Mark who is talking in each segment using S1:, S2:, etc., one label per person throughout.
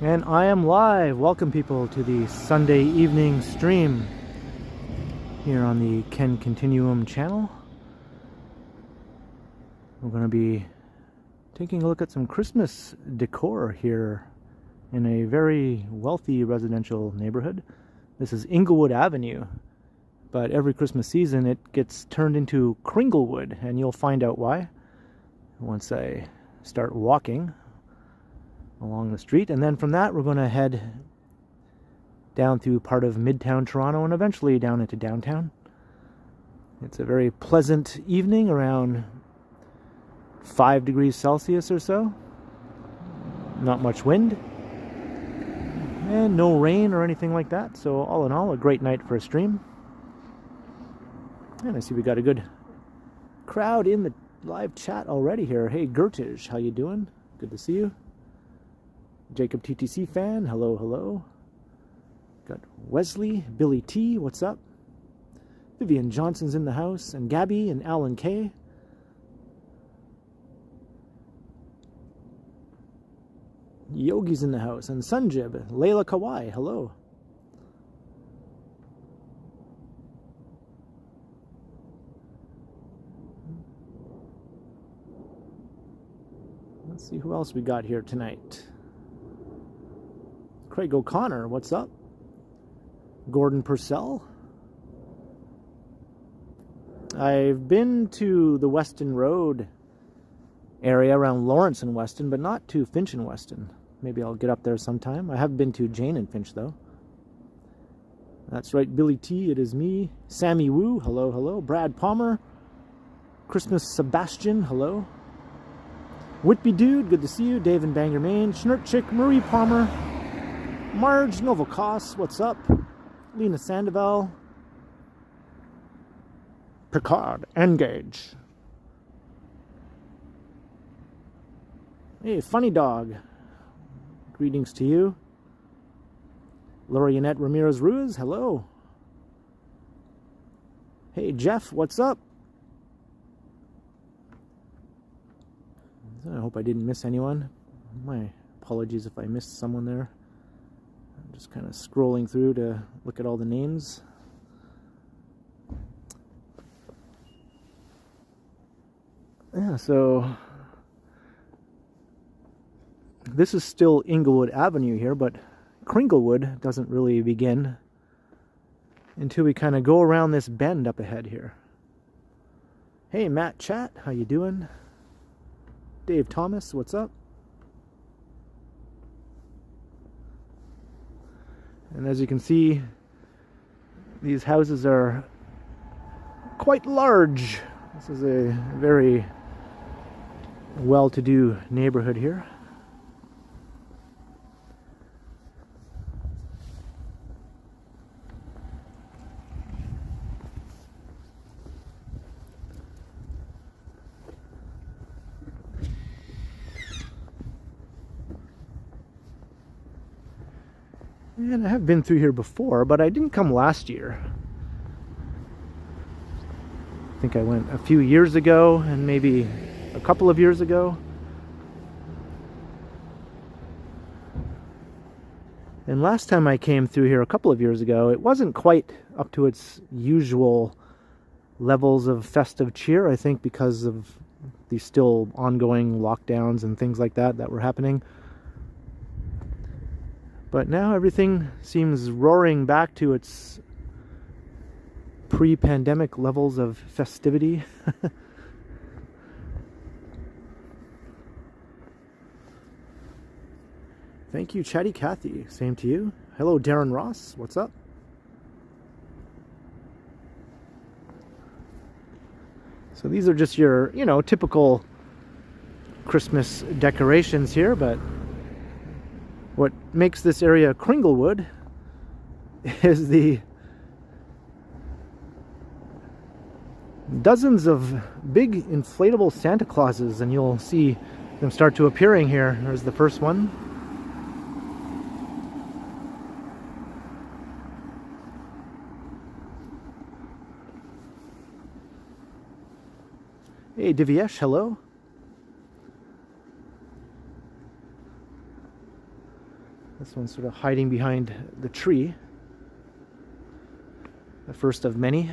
S1: And I am live. Welcome people to the Sunday evening stream here on the Ken Continuum channel. We're going to be taking a look at some Christmas decor here in a very wealthy residential neighborhood. This is Inglewood Avenue, but every Christmas season it gets turned into Kringlewood, and you'll find out why once I start walking along the street. And then from that we're going to head down through part of Midtown Toronto and eventually down into downtown. It's a very pleasant evening, around 5 degrees Celsius or so. Not much wind and no rain or anything like that, so all in all a great night for a stream. And I see we got a good crowd in the live chat already here. Hey Gertish, how you doing? Good to see you. Jacob TTC fan, hello, hello. Got Wesley, Billy T, what's up? Vivian Johnson's in the house, and Gabby and Alan K. Yogi's in the house, and Sunjib, Layla Kawai, hello. Let's see who else we got here tonight. Craig O'Connor, what's up? Gordon Purcell. I've been to the Weston Road area around Lawrence and Weston, but not to Finch and Weston. Maybe I'll get up there sometime. I have been to Jane and Finch though. That's right, Billy T, it is me. Sammy Wu, hello, hello. Brad Palmer. Christmas Sebastian, hello. Whitby Dude, good to see you. Dave in Bangor, Maine. Schnurt Chick, Marie Palmer. Marge Novokos, what's up? Lena Sandoval. Picard, engage. Hey, Funny Dog. Greetings to you. Lorianette Ramirez Ruiz, hello. Hey, Jeff, what's up? I hope I didn't miss anyone. My apologies if I missed someone there. I'm just kind of scrolling through to look at all the names. Yeah, so this is still Inglewood Avenue here, but Kringlewood doesn't really begin until we kind of go around this bend up ahead here. Hey, Matt Chat, how you doing? Dave Thomas, what's up? And as you can see, these houses are quite large. This is a very well-to-do neighborhood here. And I have been through here before, but I didn't come last year. I think I went a few years ago and maybe a couple of years ago. And last time I came through here a couple of years ago, it wasn't quite up to its usual levels of festive cheer, I think because of the still ongoing lockdowns and things like that that were happening. But now everything seems roaring back to its pre-pandemic levels of festivity. Thank you, Chatty Cathy. Same to you. Hello, Darren Ross. What's up? So these are just your, typical Christmas decorations here, but what makes this area Kringlewood is the dozens of big inflatable Santa Clauses, and you'll see them start to appearing here. There's the first one. Hey, Divyesh, hello. This one's sort of hiding behind the tree. The first of many.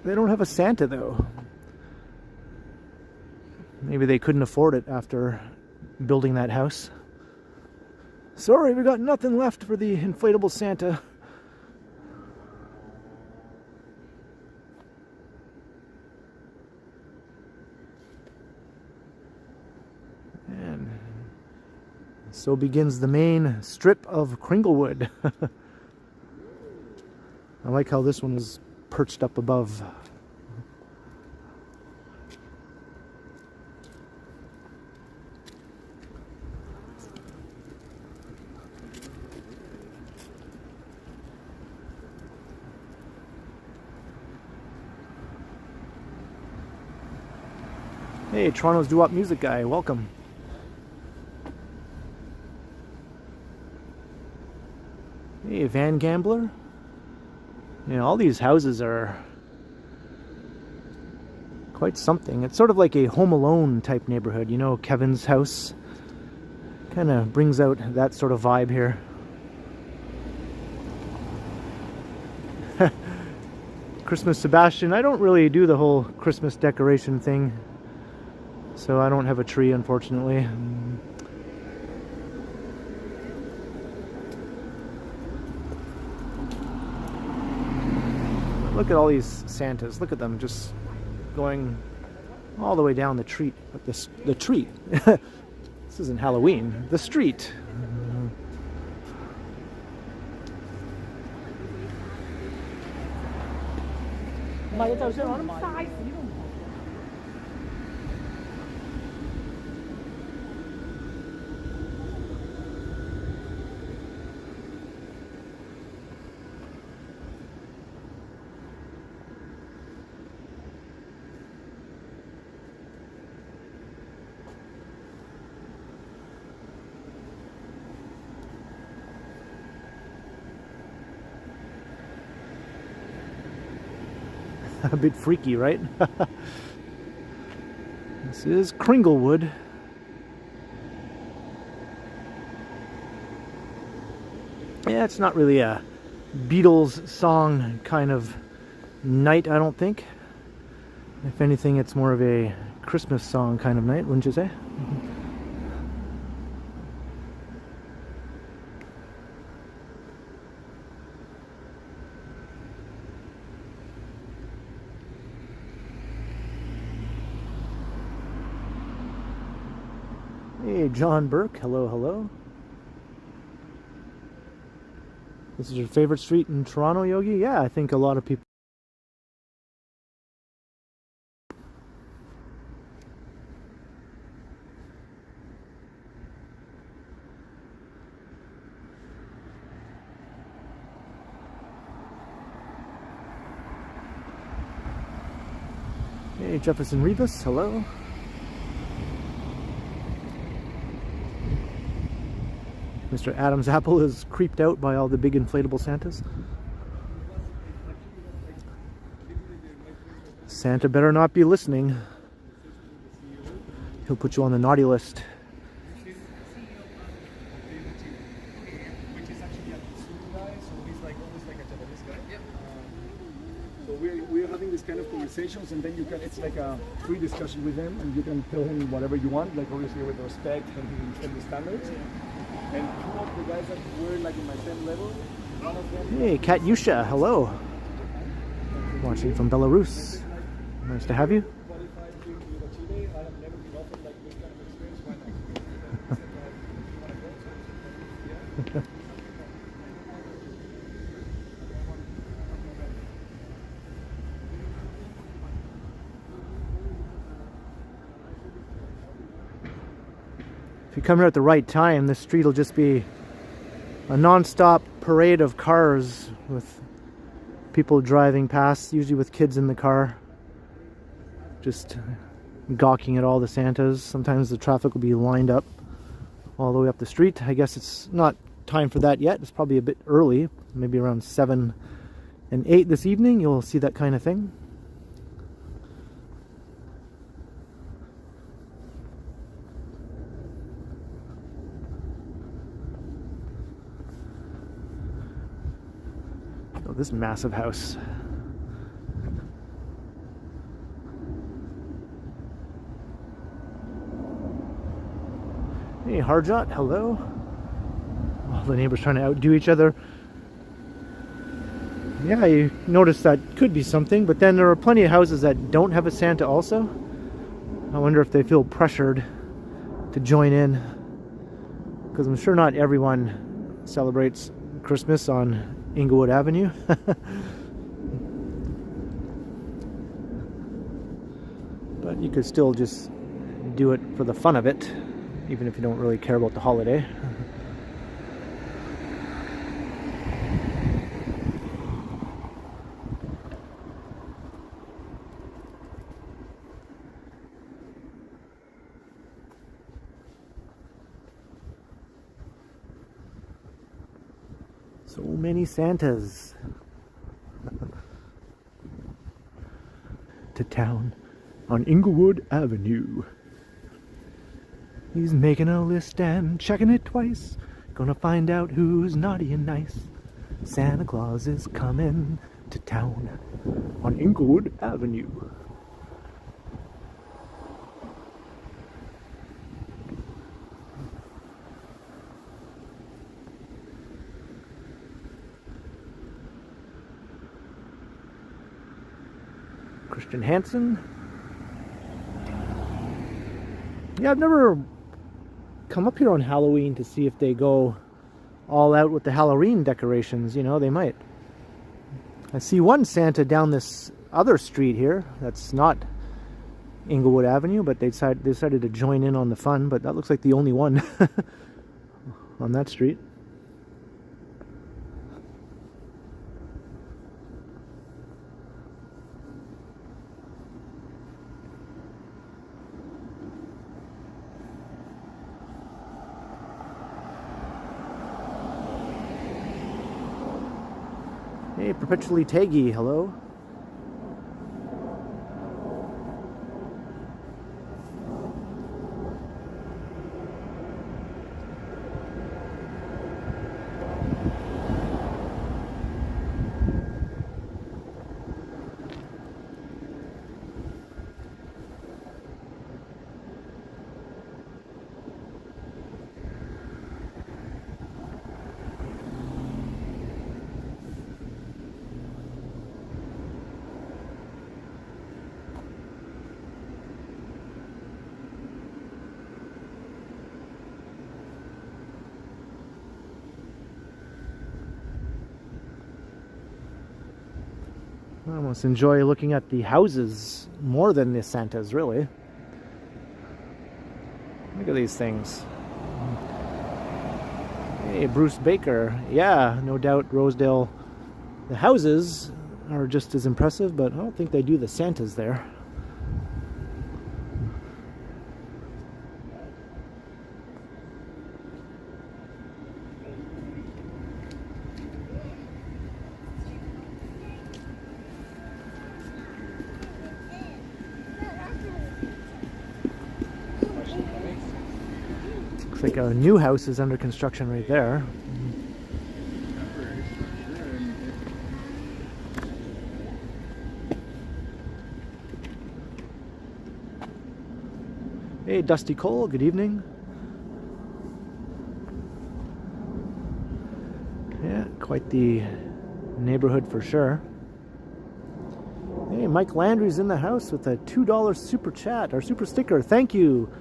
S1: They don't have a Santa though. Maybe they couldn't afford it after building that house. Sorry, we got nothing left for the inflatable Santa. And so begins the main strip of Kringlewood. I like how this one is perched up above. Hey, Toronto's doo-wop music guy, welcome. Hey, Van Gambler. You know, all these houses are quite something. It's sort of like a Home Alone type neighborhood. You know, Kevin's house kind of brings out that sort of vibe here. Christmas Sebastian. I don't really do the whole Christmas decoration thing, so I don't have a tree, unfortunately. Look at all these Santas. Look at them just going all the way down the street. The street. This isn't Halloween. The street. A bit freaky, right? This is Kringlewood. Yeah, it's not really a Beatles song kind of night, I don't think. If anything, it's more of a Christmas song kind of night, wouldn't you say? Hey, John Burke. Hello, hello. This is your favorite street in Toronto, Yogi? Yeah, I think a lot of people. Hey, Jefferson Rivas. Hello. Mr. Adam's apple is creeped out by all the big inflatable Santas. Santa better not be listening. He'll put you on the naughty list.
S2: We're having this kind of conversations, and then you can, it's like a free discussion with him, and you can tell him whatever you want, like obviously with respect and the standards. And two of the guys that were like in my same level, one of them...
S1: Hey, Katyusha, hello. Watching from Belarus. Nice to have you. If you come here at the right time, this street will just be a non-stop parade of cars with people driving past, usually with kids in the car, just gawking at all the Santas. Sometimes the traffic will be lined up all the way up the street. I guess it's not time for that yet. It's probably a bit early, maybe around 7 and 8 this evening. You'll see that kind of thing. Oh, this massive house. Hey, Harjot, hello. All the neighbors trying to outdo each other. Yeah, you notice that could be something, but then there are plenty of houses that don't have a Santa also. I wonder if they feel pressured to join in, because I'm sure not everyone celebrates Christmas on Inglewood Avenue. But you could still just do it for the fun of it, even if you don't really care about the holiday. So many Santas. To town on Inglewood Avenue. He's making a list and checking it twice. Gonna find out who's naughty and nice. Santa Claus is coming to town on Inglewood Avenue. Christian Hansen. Yeah, I've never come up here on Halloween to see if they go all out with the Halloween decorations. You know, they might. I see one Santa down this other street here that's not Inglewood Avenue, but they decided to join in on the fun, but that looks like the only one on that street. Hey, Perpetually Taggy, hello. I almost enjoy looking at the houses more than the Santas, really. Look at these things. Hey, Bruce Baker. Yeah, no doubt Rosedale. The houses are just as impressive, but I don't think they do the Santas there. Looks like a new house is under construction right there. Hey, Dusty Cole, good evening. Yeah, quite the neighborhood for sure. Hey, Mike Landry's in the house with a $2 super chat, or super sticker. Thank you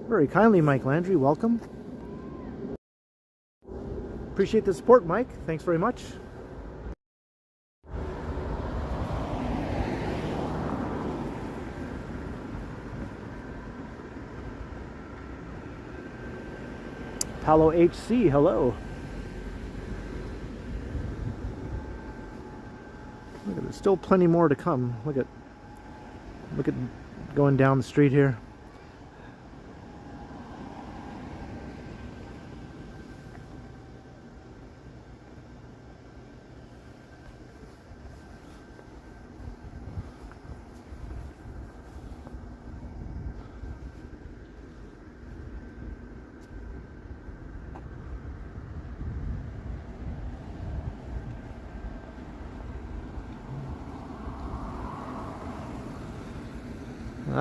S1: very kindly, Mike Landry. Welcome. Appreciate the support, Mike. Thanks very much. Palo HC, hello. Look at, there's still plenty more to come. Look at going down the street here.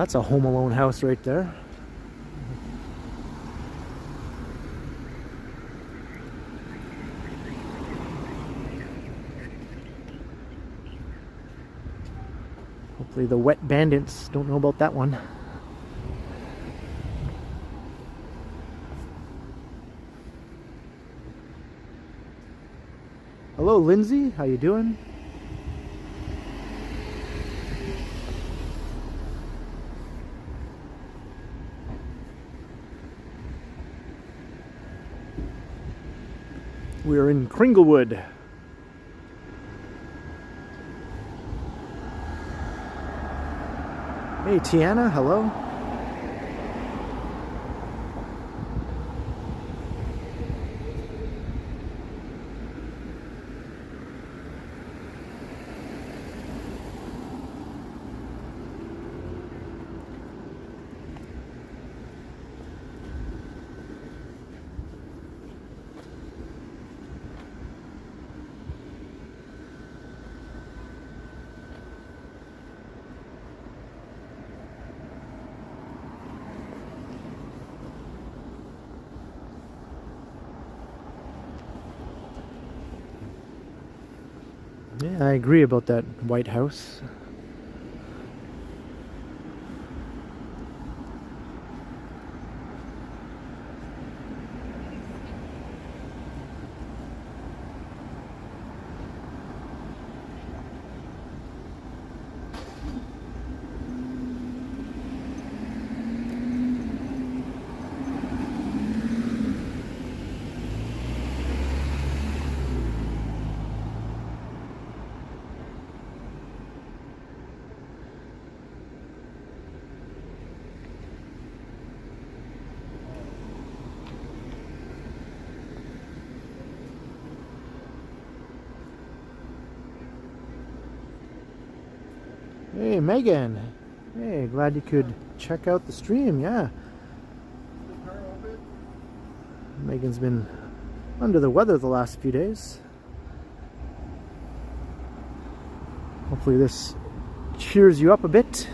S1: That's a Home Alone house right there. Hopefully the wet bandits don't know about that one. Hello, Lindsay. How you doing? We're in Kringlewood. Hey, Tiana. Hello. Yeah, I agree about that White House. Hey, Megan. Hey, glad you could check out the stream. Yeah. Megan's been under the weather the last few days. Hopefully this cheers you up a bit.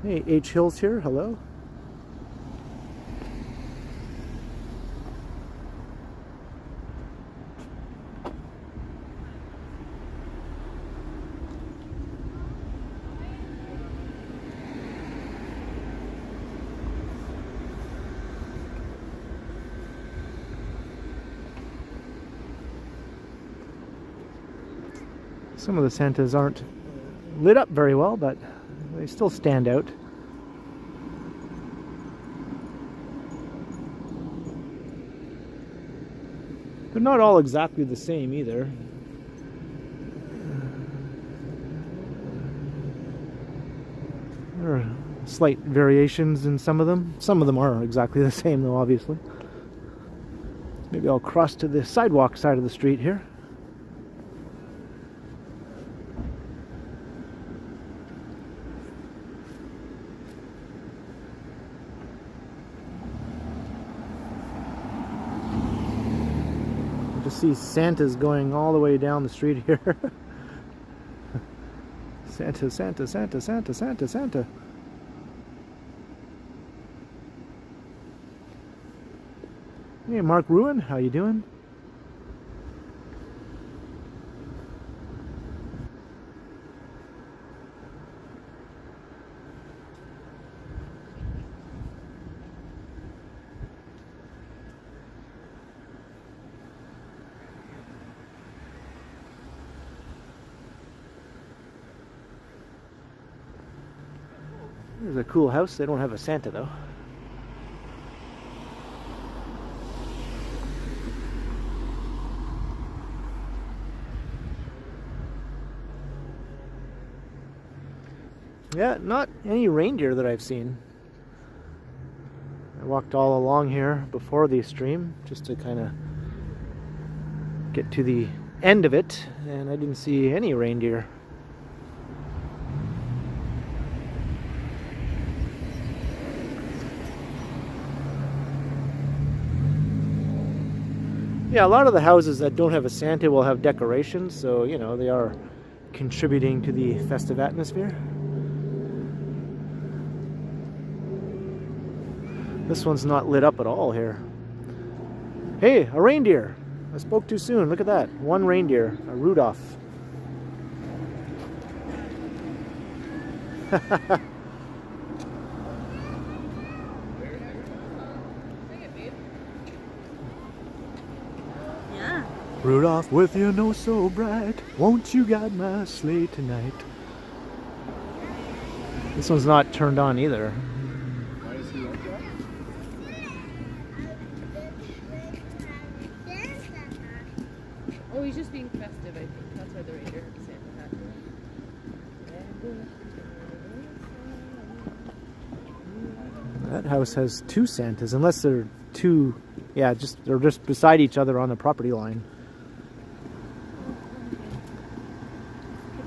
S1: Hey, H Hills here, hello. Some of the Santas aren't lit up very well, but they still stand out. They're not all exactly the same either. There are slight variations in some of them. Some of them are exactly the same though, obviously. Maybe I'll cross to the sidewalk side of the street here. See Santa's going all the way down the street here. Santa, Santa, Santa, Santa, Santa, Santa. Hey, Mark Ruin, how you doing? There's a cool house. They don't have a Santa though. Yeah, not any reindeer that I've seen. I walked all along here before the stream just to kind of get to the end of it, and I didn't see any reindeer. Yeah, a lot of the houses that don't have a Santa will have decorations, so you know they are contributing to the festive atmosphere. This one's not lit up at all here. Hey, a reindeer! I spoke too soon. Look at that. One reindeer, a Rudolph.
S3: Yeah.
S1: Rudolph, with your nose so bright, won't you guide my sleigh tonight? This one's not turned on either.
S2: Why is he like that?
S3: Oh, he's just being festive, I think. That's why the reindeer have the Santa hat.
S1: That house has two Santas, unless they're two, yeah, they're just beside each other on the property line.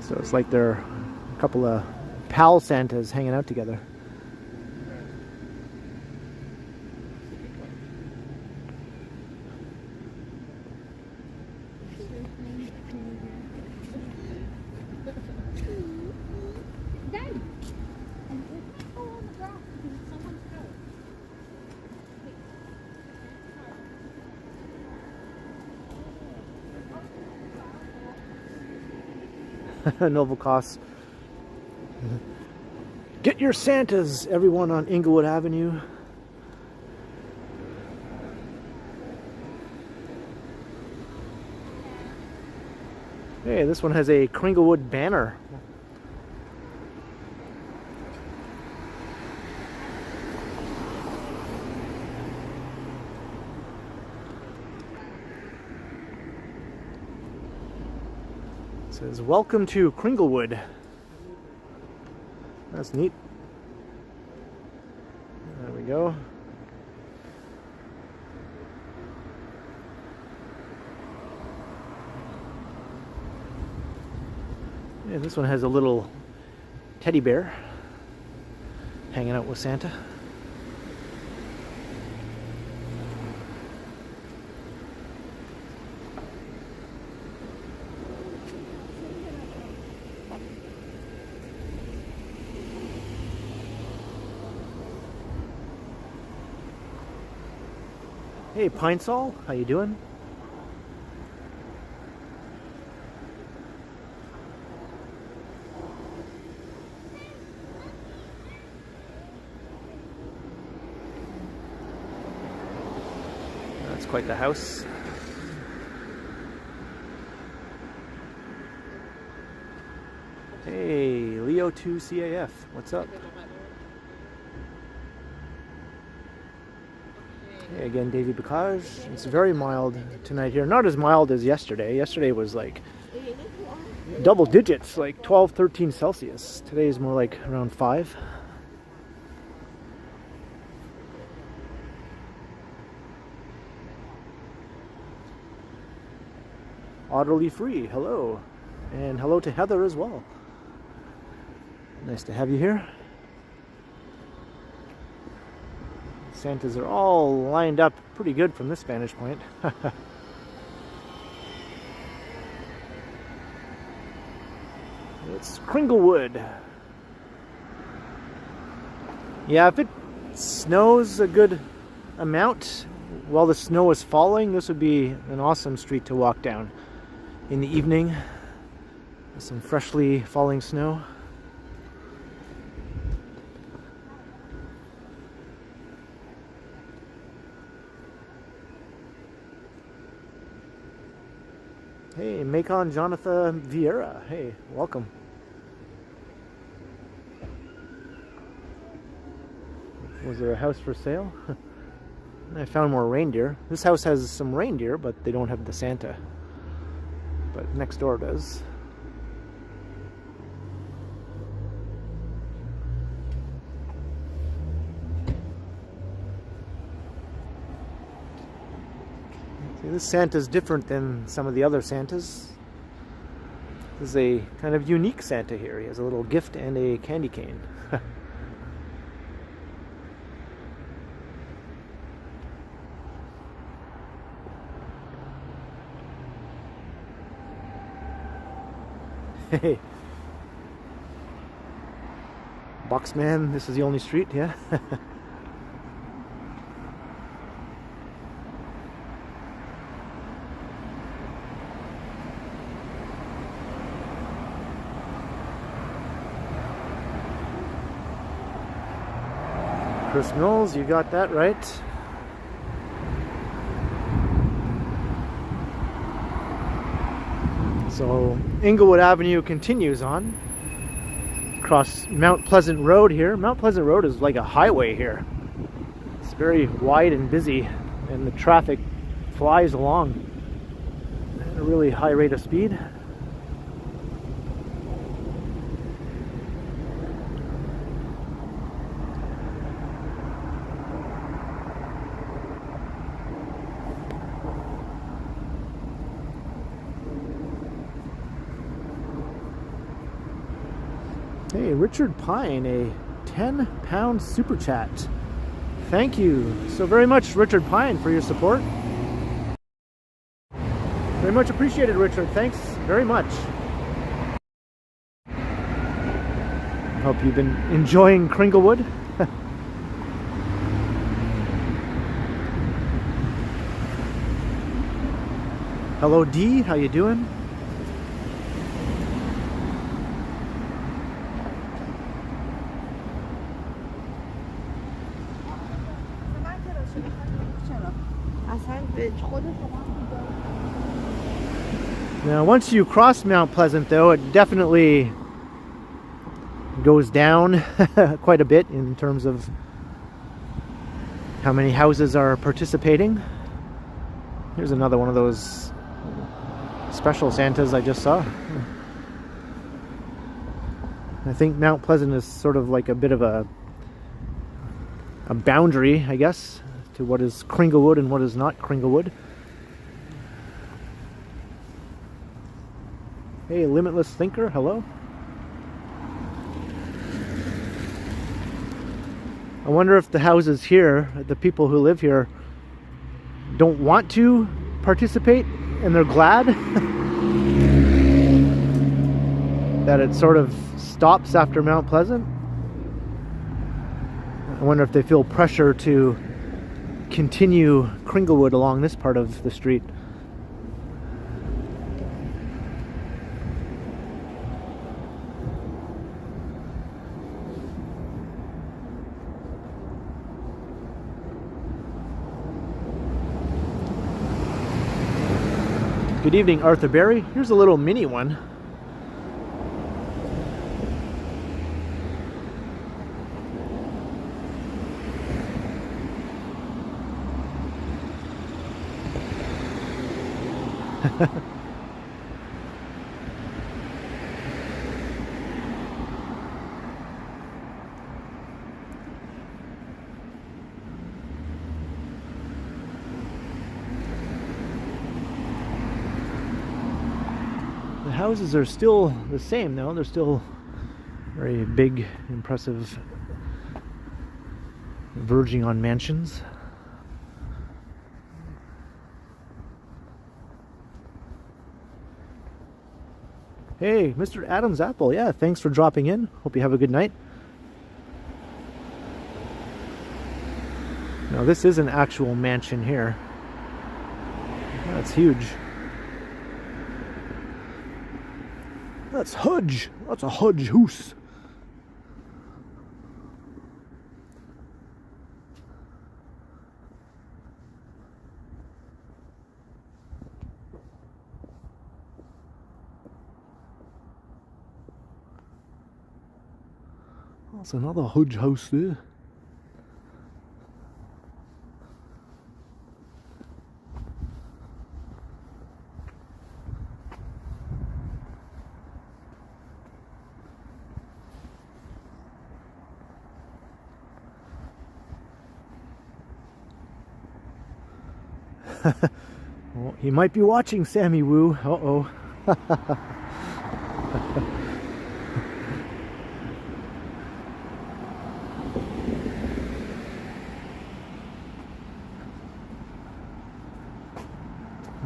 S1: So it's like they're a couple of pal Santas hanging out together. Noble costs. Get your Santas, everyone on Inglewood Avenue. Hey, this one has a Kringlewood banner. It says, "Welcome to Kringlewood." That's neat. There we go. Yeah, this one has a little teddy bear hanging out with Santa. Hey, Pine Sol, how you doing? That's quite the house. Hey, Leo 2 CAF, what's up? Hey, again, Davy Bacage. It's very mild tonight here. Not as mild as yesterday. Yesterday was like double digits, like 12, 13 Celsius. Today is more like around 5. Utterly free, hello. And hello to Heather as well. Nice to have you here. Santas are all lined up pretty good from this vantage point. It's Kringlewood. Yeah, if it snows a good amount while the snow is falling, this would be an awesome street to walk down in the evening with some freshly falling snow. Hey, Macon Jonathan Vieira. Hey, welcome. Was there a house for sale? I found more reindeer. This house has some reindeer, but they don't have the Santa. But next door does. See, this Santa's different than some of the other Santas. This is a kind of unique Santa here. He has a little gift and a candy cane. Hey. Boxman, this is the only street, yeah? Chris Mills, you got that right. So Inglewood Avenue continues on across Mount Pleasant Road here. Mount Pleasant Road is like a highway here. It's very wide and busy, and the traffic flies along at a really high rate of speed. Hey, Richard Pine, a 10-pound super chat. Thank you so very much, Richard Pine, for your support. Very much appreciated, Richard. Thanks very much. Hope you've been enjoying Kringlewood. Hello, Dee. How you doing? Now, once you cross Mount Pleasant, though, it definitely goes down quite a bit in terms of how many houses are participating. Here's another one of those special Santas I just saw. I think Mount Pleasant is sort of like a bit of a boundary, I guess, to what is Kringlewood and what is not Kringlewood. Hey, Limitless Thinker, hello. I wonder if the houses here, the people who live here, don't want to participate, and they're glad that it sort of stops after Mount Pleasant. I wonder if they feel pressure to continue Kringlewood along this part of the street. Good evening, Arthur Berry. Here's a little mini one. The houses are still the same though. They're still very big, impressive, verging on mansions. Hey, Mr. Adams Apple, yeah, thanks for dropping in. Hope you have a good night. Now this is an actual mansion here. That's huge. That's Hudge. That's a Hudge house. That's another Hudge house there. Well, he might be watching Sammy Woo. Uh-oh.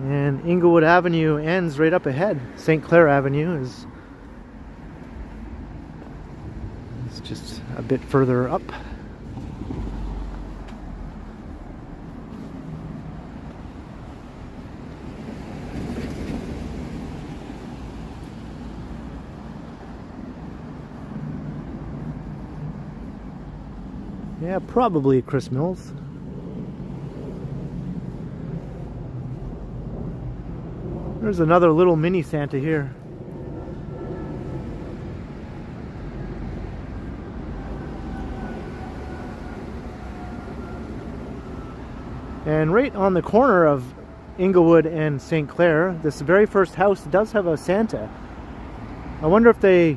S1: And Inglewood Avenue ends right up ahead. St. Clair Avenue is bit further up. Yeah, probably Chris Mills. There's another little mini Santa here. And right on the corner of Inglewood and St. Clair, this very first house does have a Santa. I wonder if they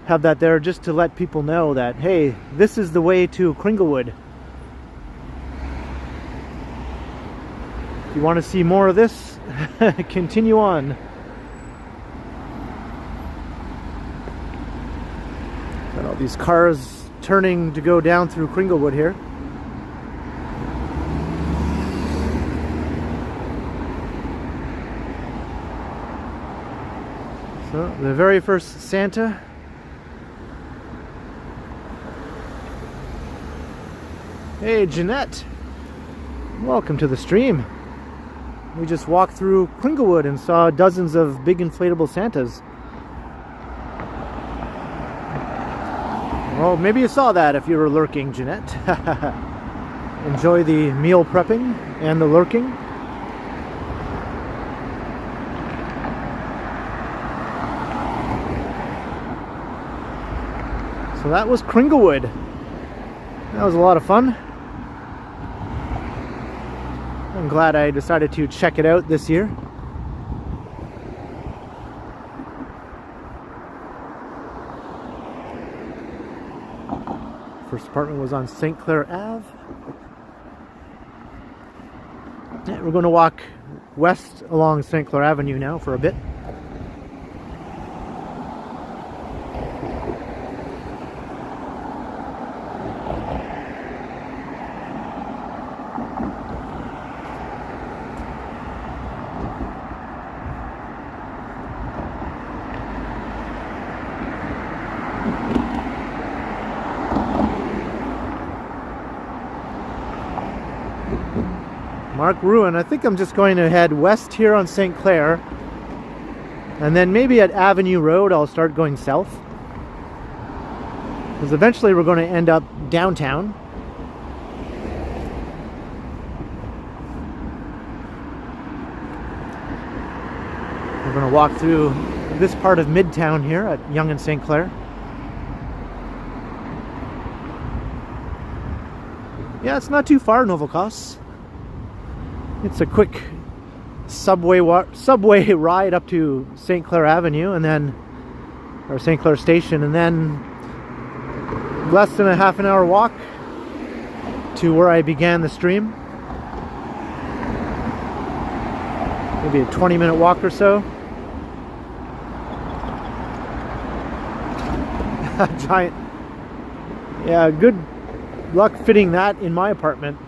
S1: have that there just to let people know that, hey, this is the way to Kringlewood. If you want to see more of this, continue on. Got all these cars turning to go down through Kringlewood here. So, the very first Santa. Hey, Jeanette. Welcome to the stream. We just walked through Kringlewood and saw dozens of big inflatable Santas. Well, maybe you saw that if you were lurking, Jeanette. Enjoy the meal prepping and the lurking. So that was Kringlewood. That was a lot of fun. I'm glad I decided to check it out this year. First apartment was on St. Clair Ave. Yeah, we're going to walk west along St. Clair Avenue now for a bit. Mark Ruin, I think I'm just going to head west here on St. Clair, and then maybe at Avenue Road I'll start going south, because eventually we're going to end up downtown. We're going to walk through this part of Midtown here at Yonge and St. Clair. Yeah, it's not too far, Novokos. It's a quick subway ride up to St. Clair Avenue, and then, or St. Clair Station, and then less than a half an hour walk to where I began the stream. Maybe a 20-minute walk or so. Giant. Yeah, good luck fitting that in my apartment.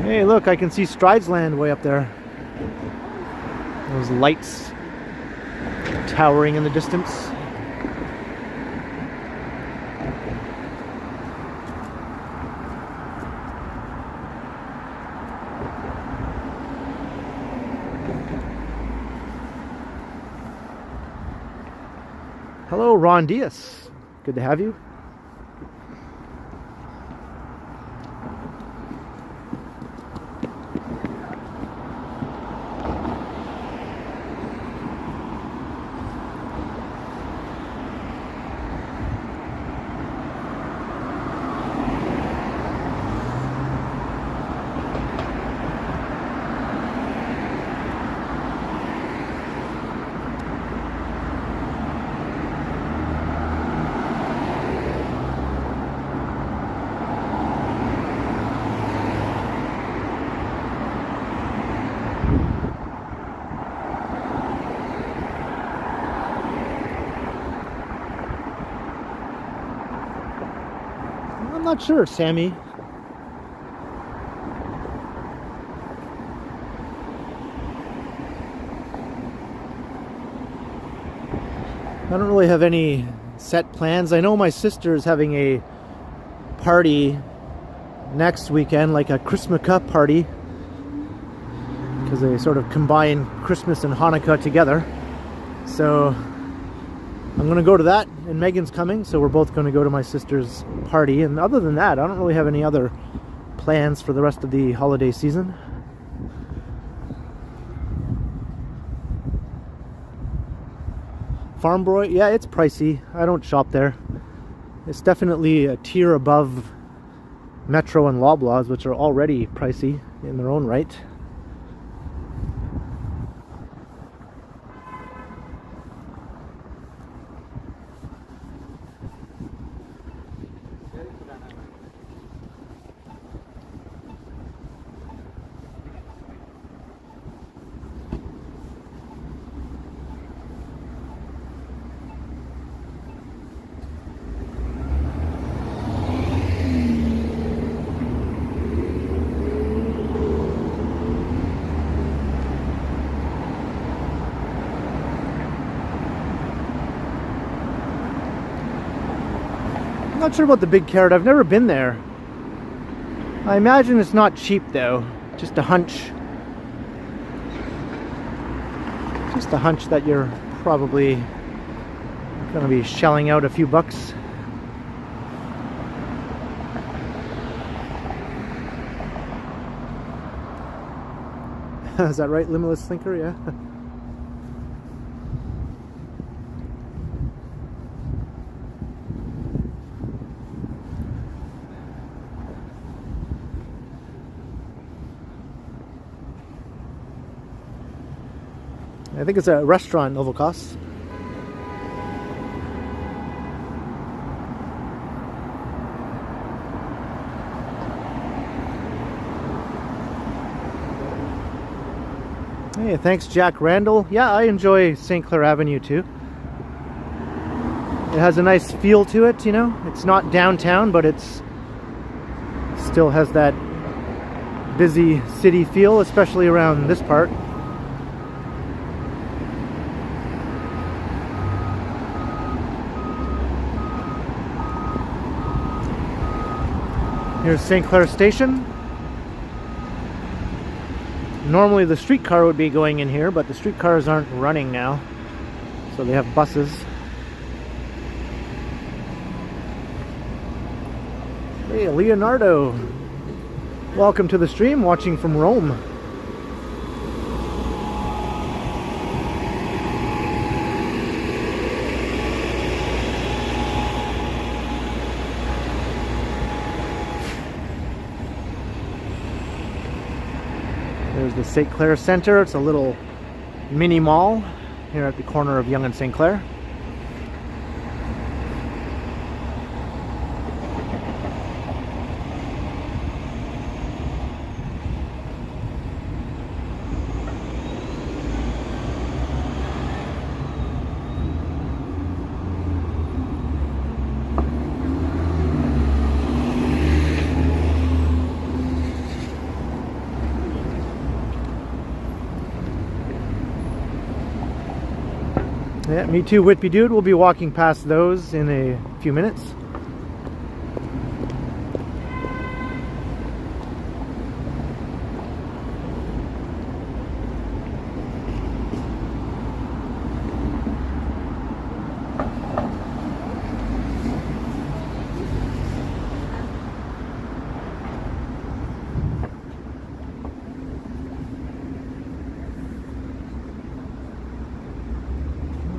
S1: Hey, look, I can see Strides Land way up there. Those lights towering in the distance. Hello, Ron Diaz. Good to have you. I'm not sure, Sammy. don't really have any set plans. I know my sister is having a party next weekend, like a Christmas Cup party, because they sort of combine Christmas and Hanukkah together. So I'm going to go to that, and Megan's coming, so we're both going to go to my sister's party. And other than that, I don't really have any other plans for the rest of the holiday season. Farm Boy, yeah, it's pricey. I don't shop there. It's definitely a tier above Metro and Loblaws, which are already pricey in their own right. Not sure about the Big Carrot. I've never been there. I imagine it's not cheap though. Just a hunch. Just a hunch that you're probably gonna be shelling out a few bucks. Is that right, Limitless Thinker? Yeah. I think it's a restaurant, Novikos. Hey, thanks Jack Randall. Yeah, I enjoy St. Clair Avenue too. It has a nice feel to it, you know. It's not downtown, but it's still has that busy city feel, especially around this part. Here's St. Clair Station. Normally the streetcar would be going in here, but the streetcars aren't running now, so they have buses. Hey, Leonardo. Welcome to the stream, watching from Rome. There's the St. Clair Center. It's a little mini mall here at the corner of Yonge and St. Clair. Yeah, me too, Whitby Dude. We'll be walking past those in a few minutes.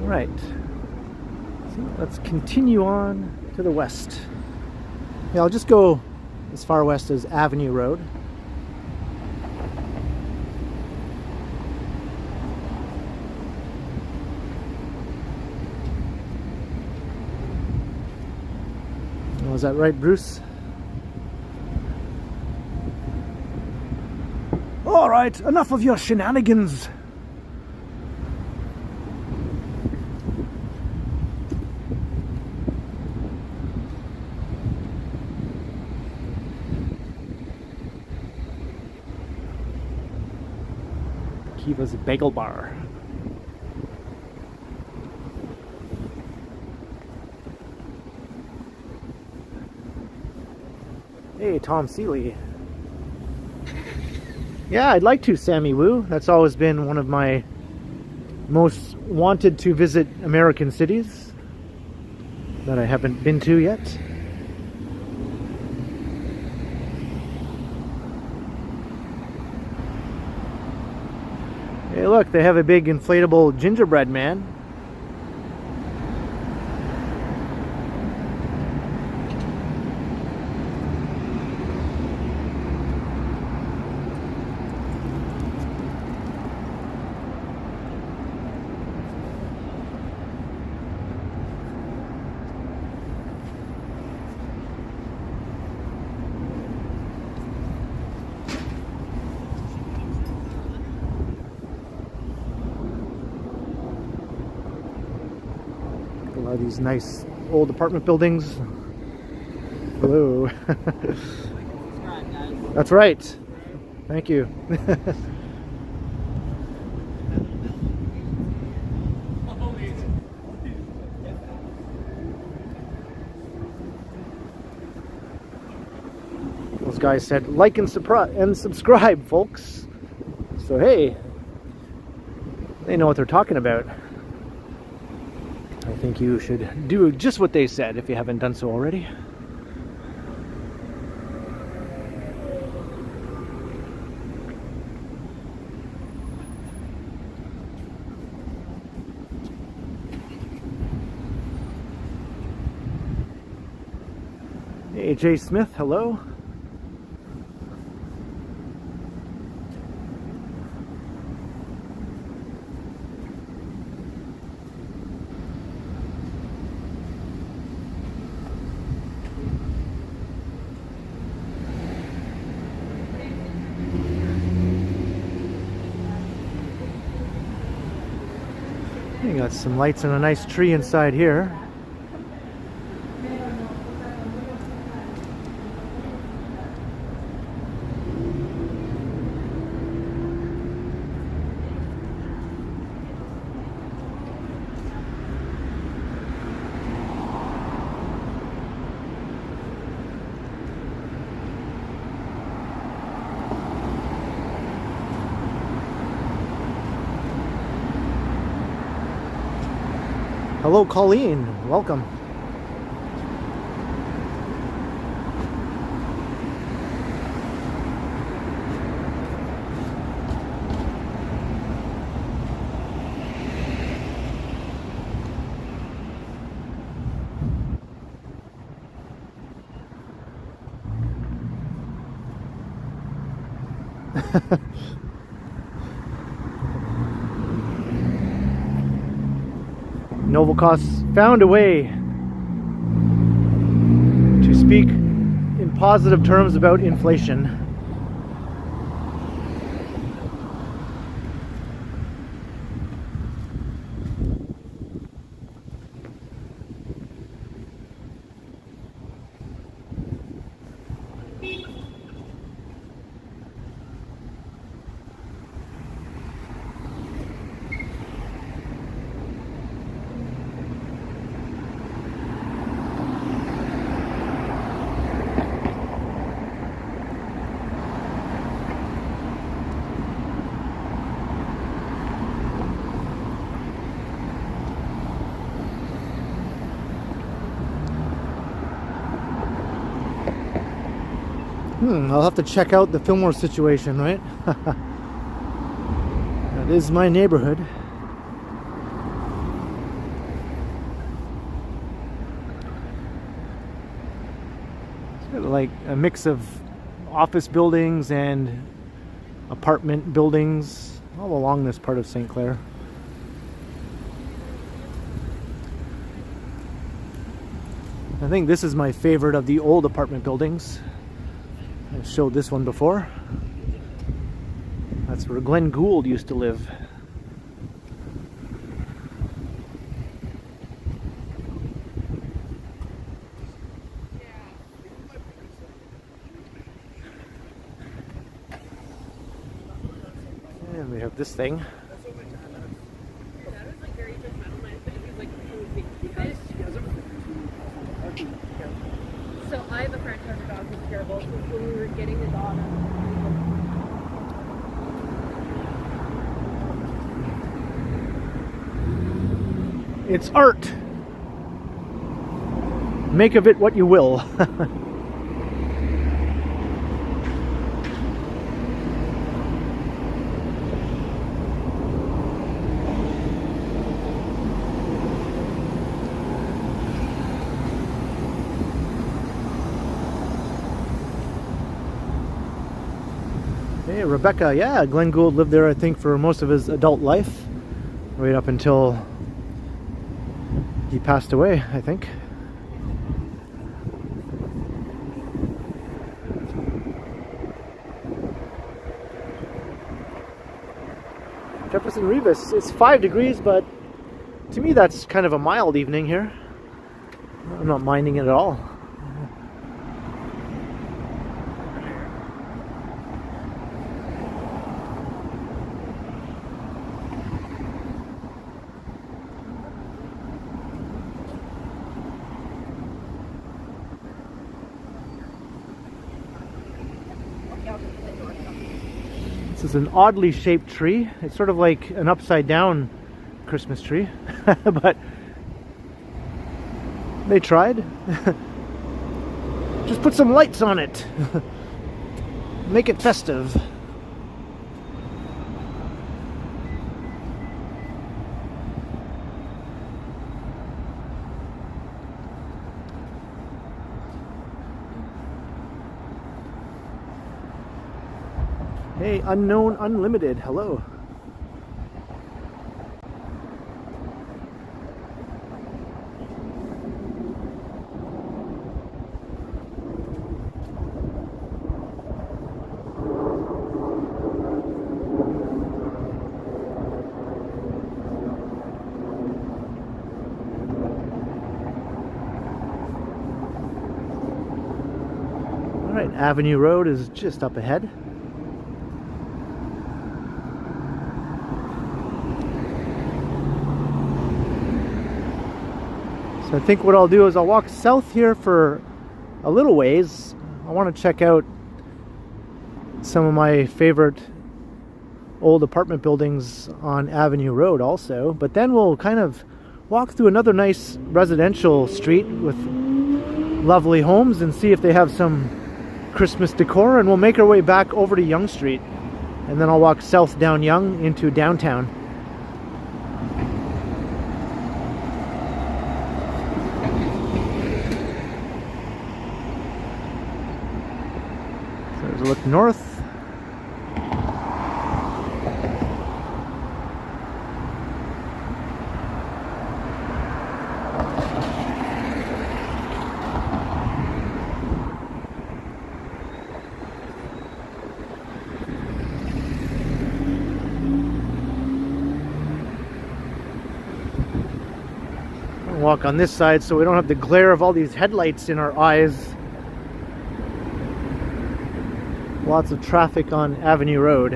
S1: Right, so let's continue on to the west. Yeah, I'll just go as far west as Avenue Road. Was that right, Bruce? All right, enough of your shenanigans. Kiva's Bagel Bar. Hey, Tom Seeley. Yeah, I'd like to, Sammy Woo. That's always been one of my most wanted to visit American cities that I haven't been to yet. Hey, look, they have a big inflatable gingerbread man. A lot of these nice old apartment buildings. Hello. That's right. Thank you. Those guys said like and subscribe, folks. So hey, they know what they're talking about. I think you should do just what they said if you haven't done so already. Hey, Jay Smith, hello. You got some lights and a nice tree inside here. Hello, Colleen. Welcome. Novelcost found a way to speak in positive terms about inflation. I'll have to check out the Fillmore situation, right? That is my neighborhood. It's got like a mix of office buildings and apartment buildings all along this part of St. Clair. I think this is my favorite of the old apartment buildings. I've showed this one before. That's where Glenn Gould used to live. And we have this thing.
S3: So I have a friend who has a dog who's terrible when we were getting the dog.
S1: It's art. Make of it what you will. Hey, Rebecca. Yeah, Glenn Gould lived there, I think, for most of his adult life, right up until he passed away, I think. Jefferson Rivas, it's 5 degrees, but to me that's kind of a mild evening here. I'm not minding it at all. This is an oddly shaped tree. It's sort of like an upside down Christmas tree, but they tried. Just put some lights on it. Make it festive. Hey, Unknown Unlimited, hello. All right, Avenue Road is just up ahead. I think what I'll do is I'll walk south here for a little ways. I want to check out some of my favorite old apartment buildings on Avenue Road also, but then we'll kind of walk through another nice residential street with lovely homes and see if they have some Christmas decor, and we'll make our way back over to Yonge Street, and then I'll walk south down Yonge into downtown. Look north. I'll walk on this side so we don't have the glare of all these headlights in our eyes. Lots of traffic on Avenue Road.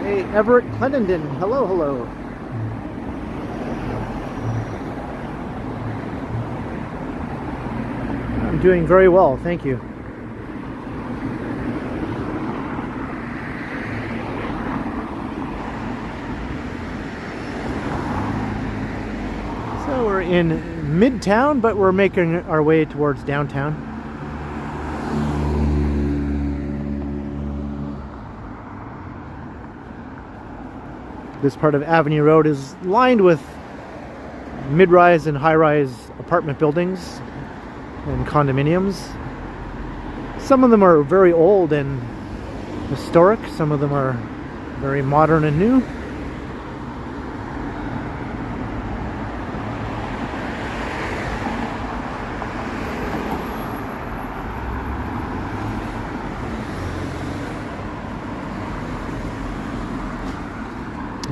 S1: Hey, Everett Clendenden, hello, hello. I'm doing very well, thank you. We're in Midtown, but we're making our way towards downtown. This part of Avenue Road is lined with mid-rise and high-rise apartment buildings and condominiums. Some of them are very old and historic, some of them are very modern and new.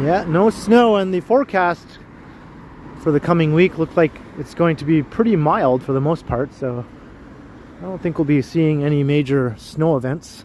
S1: Yeah, no snow, and the forecast for the coming week looks like it's going to be pretty mild for the most part, so I don't think we'll be seeing any major snow events.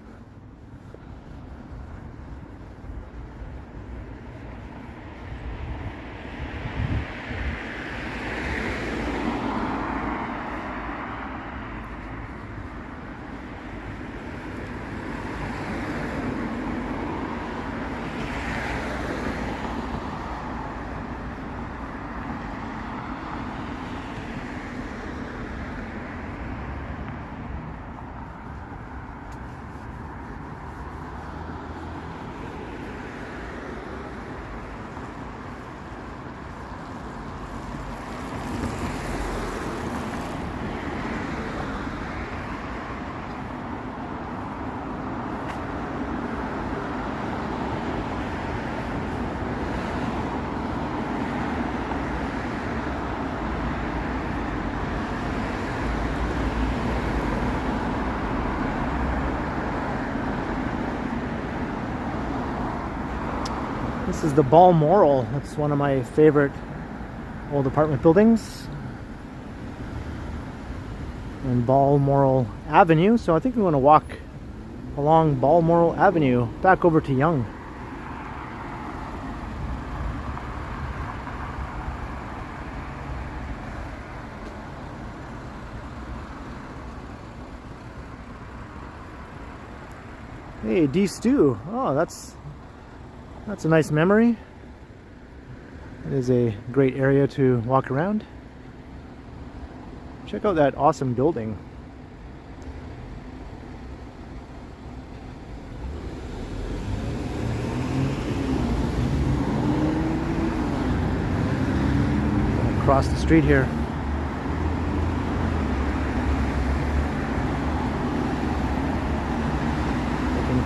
S1: This is the Balmoral. That's one of my favorite old apartment buildings. And Balmoral Avenue. So I think we want to walk along Balmoral Avenue back over to Yonge. Hey, D Stew. Oh, that's a nice memory. It is a great area to walk around. Check out that awesome building. Across the street here.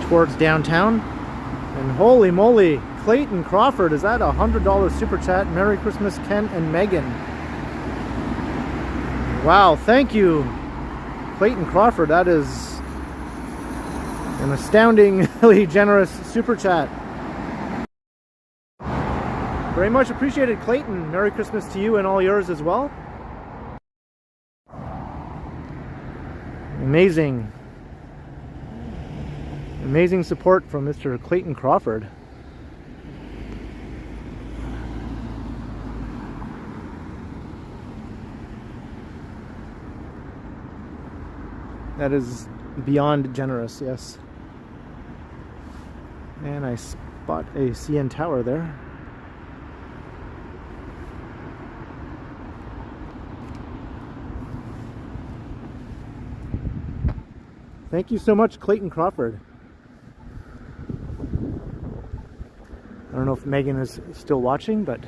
S1: Towards downtown, and holy moly, Clayton Crawford is at $100 super chat. Merry Christmas, Ken and Megan. Wow, thank you, Clayton Crawford. That is an astoundingly generous super chat. Very much appreciated, Clayton. Merry Christmas to you and all yours as well. Amazing. Amazing support from Mr. Clayton Crawford. That is beyond generous, yes. And I spot a CN Tower there. Thank you so much, Clayton Crawford. I don't know if Megan is still watching, but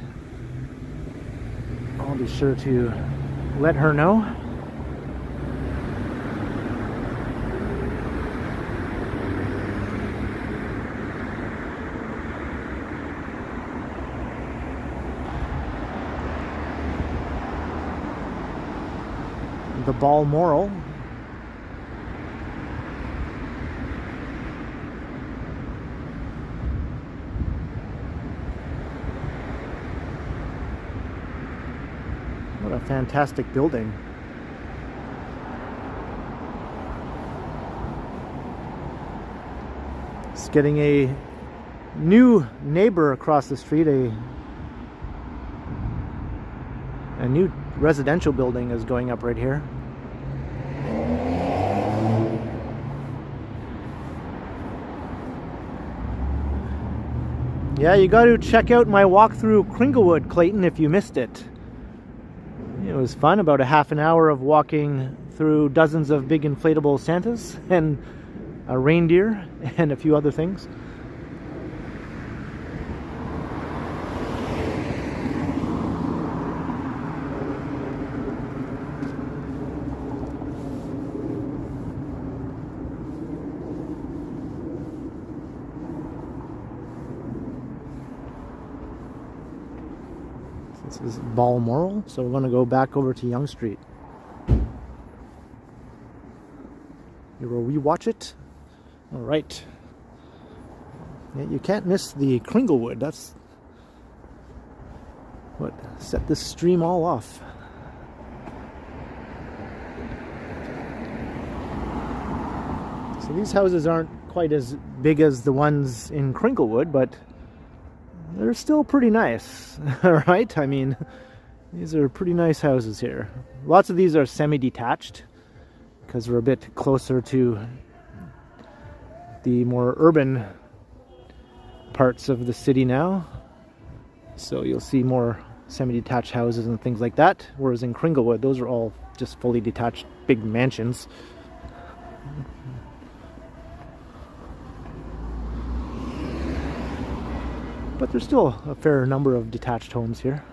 S1: I'll be sure to let her know. The Balmoral. What a fantastic building. It's getting a new neighbor across the street. A new residential building is going up right here. Yeah, you got to check out my walk through Kringlewood, Clayton, if you missed it. It was fun, about a half an hour of walking through dozens of big inflatable Santas and a reindeer and a few other things. This is Balmoral, so we're going to go back over to Yonge Street. You will rewatch it. All right. Yeah, you can't miss the Kringlewood. That's what set this stream all off. So these houses aren't quite as big as the ones in Kringlewood, but they're still pretty nice, right? I mean, these are pretty nice houses here. Lots of these are semi-detached because we're a bit closer to the more urban parts of the city now. So you'll see more semi-detached houses and things like that. Whereas in Kringlewood, those are all just fully detached big mansions. But there's still a fair number of detached homes here.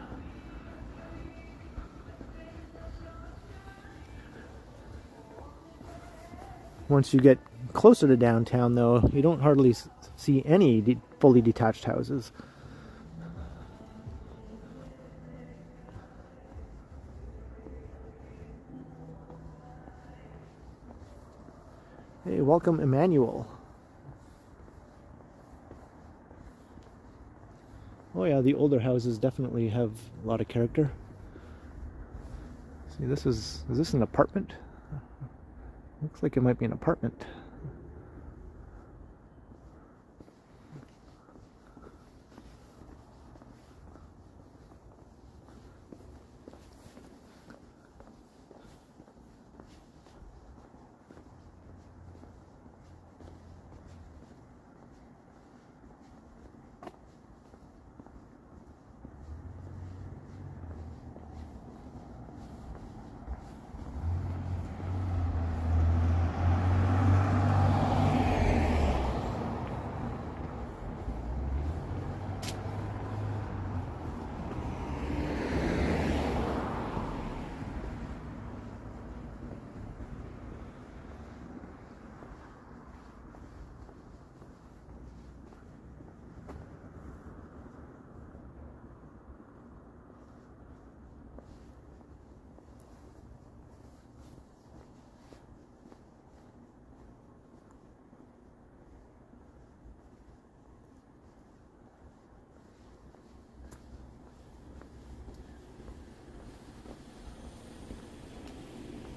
S1: Once you get closer to downtown, though, you don't hardly see any fully detached houses. Hey, welcome, Emmanuel. Oh yeah, the older houses definitely have a lot of character. See, is this an apartment? Looks like it might be an apartment.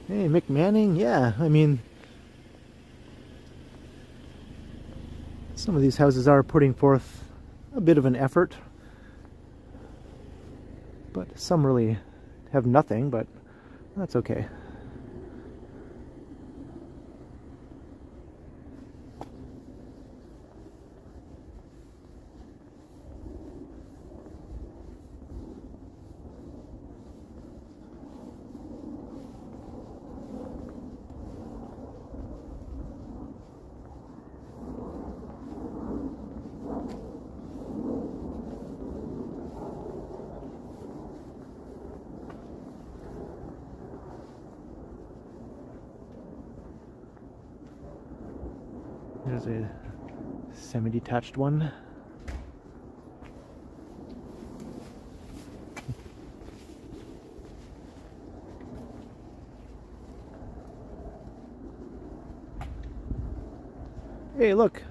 S1: Hey, McManning, yeah, I mean, some of these houses are putting forth a bit of an effort, but some really have nothing, but that's okay. There's a semi-detached one. Hey, look!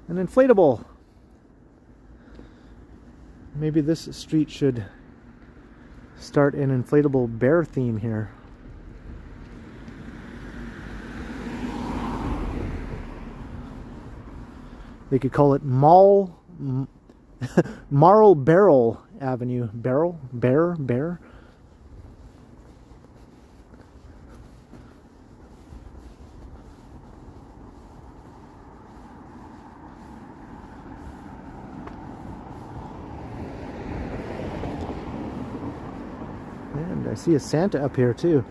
S1: An inflatable! Maybe this street should start an inflatable bear theme here. They could call it Marl Barrel Avenue. Bear? And I see a Santa up here too.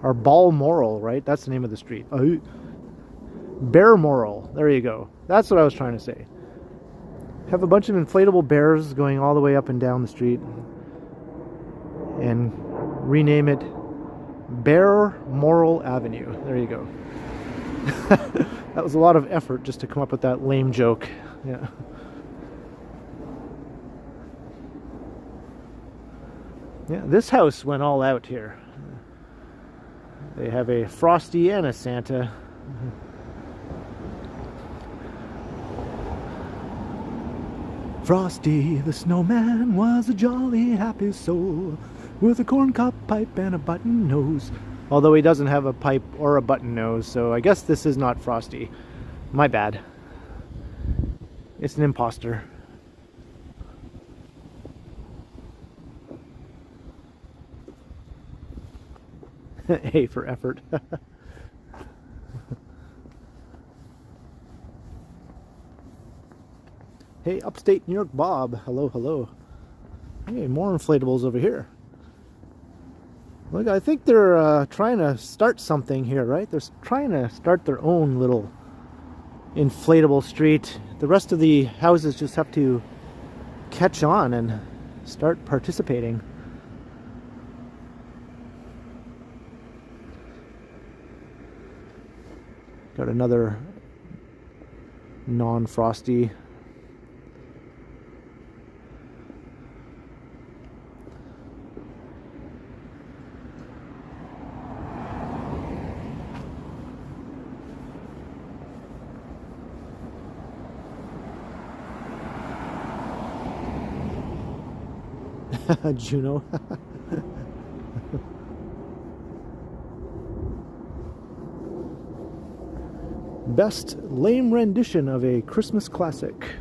S1: Or Balmoral, right? That's the name of the street. Balmoral. There you go. That's what I was trying to say. Have a bunch of inflatable bears going all the way up and down the street. And rename it Balmoral Avenue. There you go. That was a lot of effort just to come up with that lame joke. Yeah. Yeah, this house went all out here. They have a Frosty and a Santa. Frosty the snowman was a jolly happy soul with a corncob pipe and a button nose. Although he doesn't have a pipe or a button nose, so I guess this is not Frosty. My bad. It's an imposter. A for effort. Hey, upstate New York Bob. Hello, hello. Hey, more inflatables over here. Look, I think they're trying to start something here, right? They're trying to start their own little inflatable street. The rest of the houses just have to catch on and start participating. Got another non-Frosty. Juno. Best lame rendition of a Christmas classic.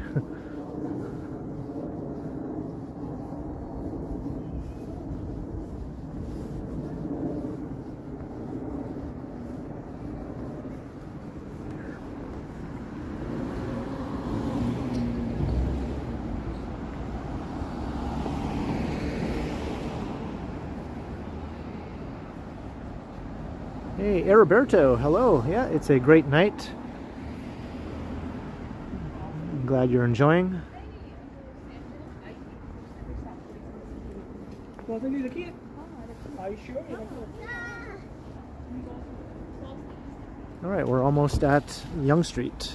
S1: Hey, Roberto, hello. Yeah, it's a great night. I'm glad you're enjoying. All right, we're almost at Yonge Street.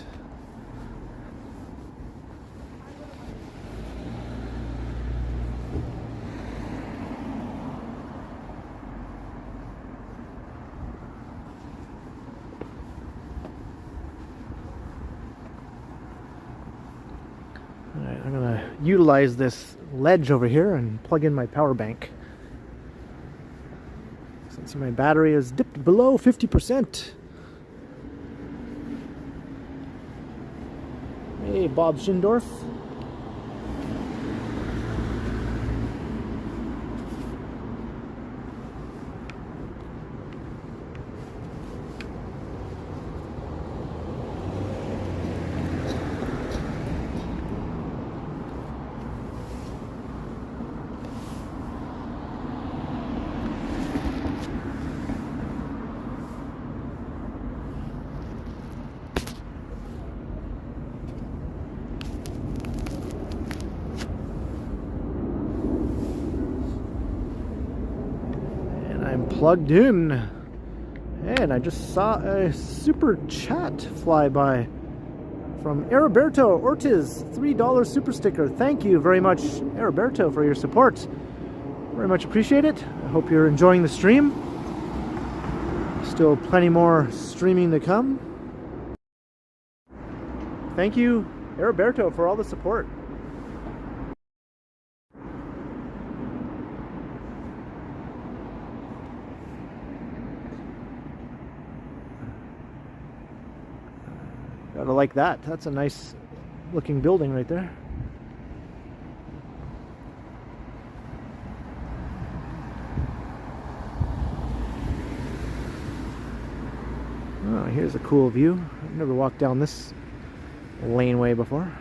S1: Alright, I'm going to utilize this ledge over here and plug in my power bank. Since my battery has dipped below 50%. Hey, Bob Schindorf. Plugged in, and I just saw a super chat fly by from Roberto Ortiz, $3 super sticker. Thank you very much, Roberto, for your support. Very much appreciate it. I hope you're enjoying the stream. Still plenty more streaming to come. Thank you, Roberto, for all the support. Gotta like that. That's a nice looking building right there. Oh, here's a cool view. I've never walked down this laneway before.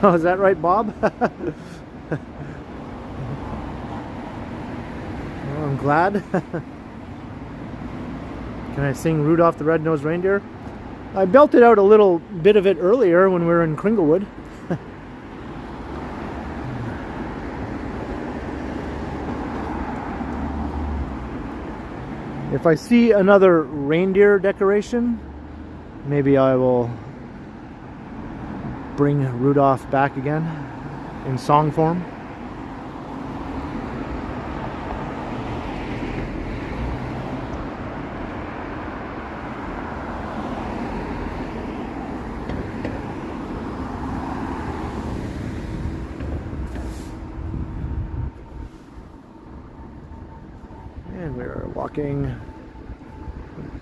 S1: Oh, is that right, Bob? Oh, I'm glad. Can I sing Rudolph the Red-Nosed Reindeer? I belted out a little bit of it earlier when we were in Kringlewood. If I see another reindeer decoration, maybe I will bring Rudolph back again in song form. And we're walking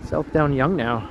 S1: south down Yonge now.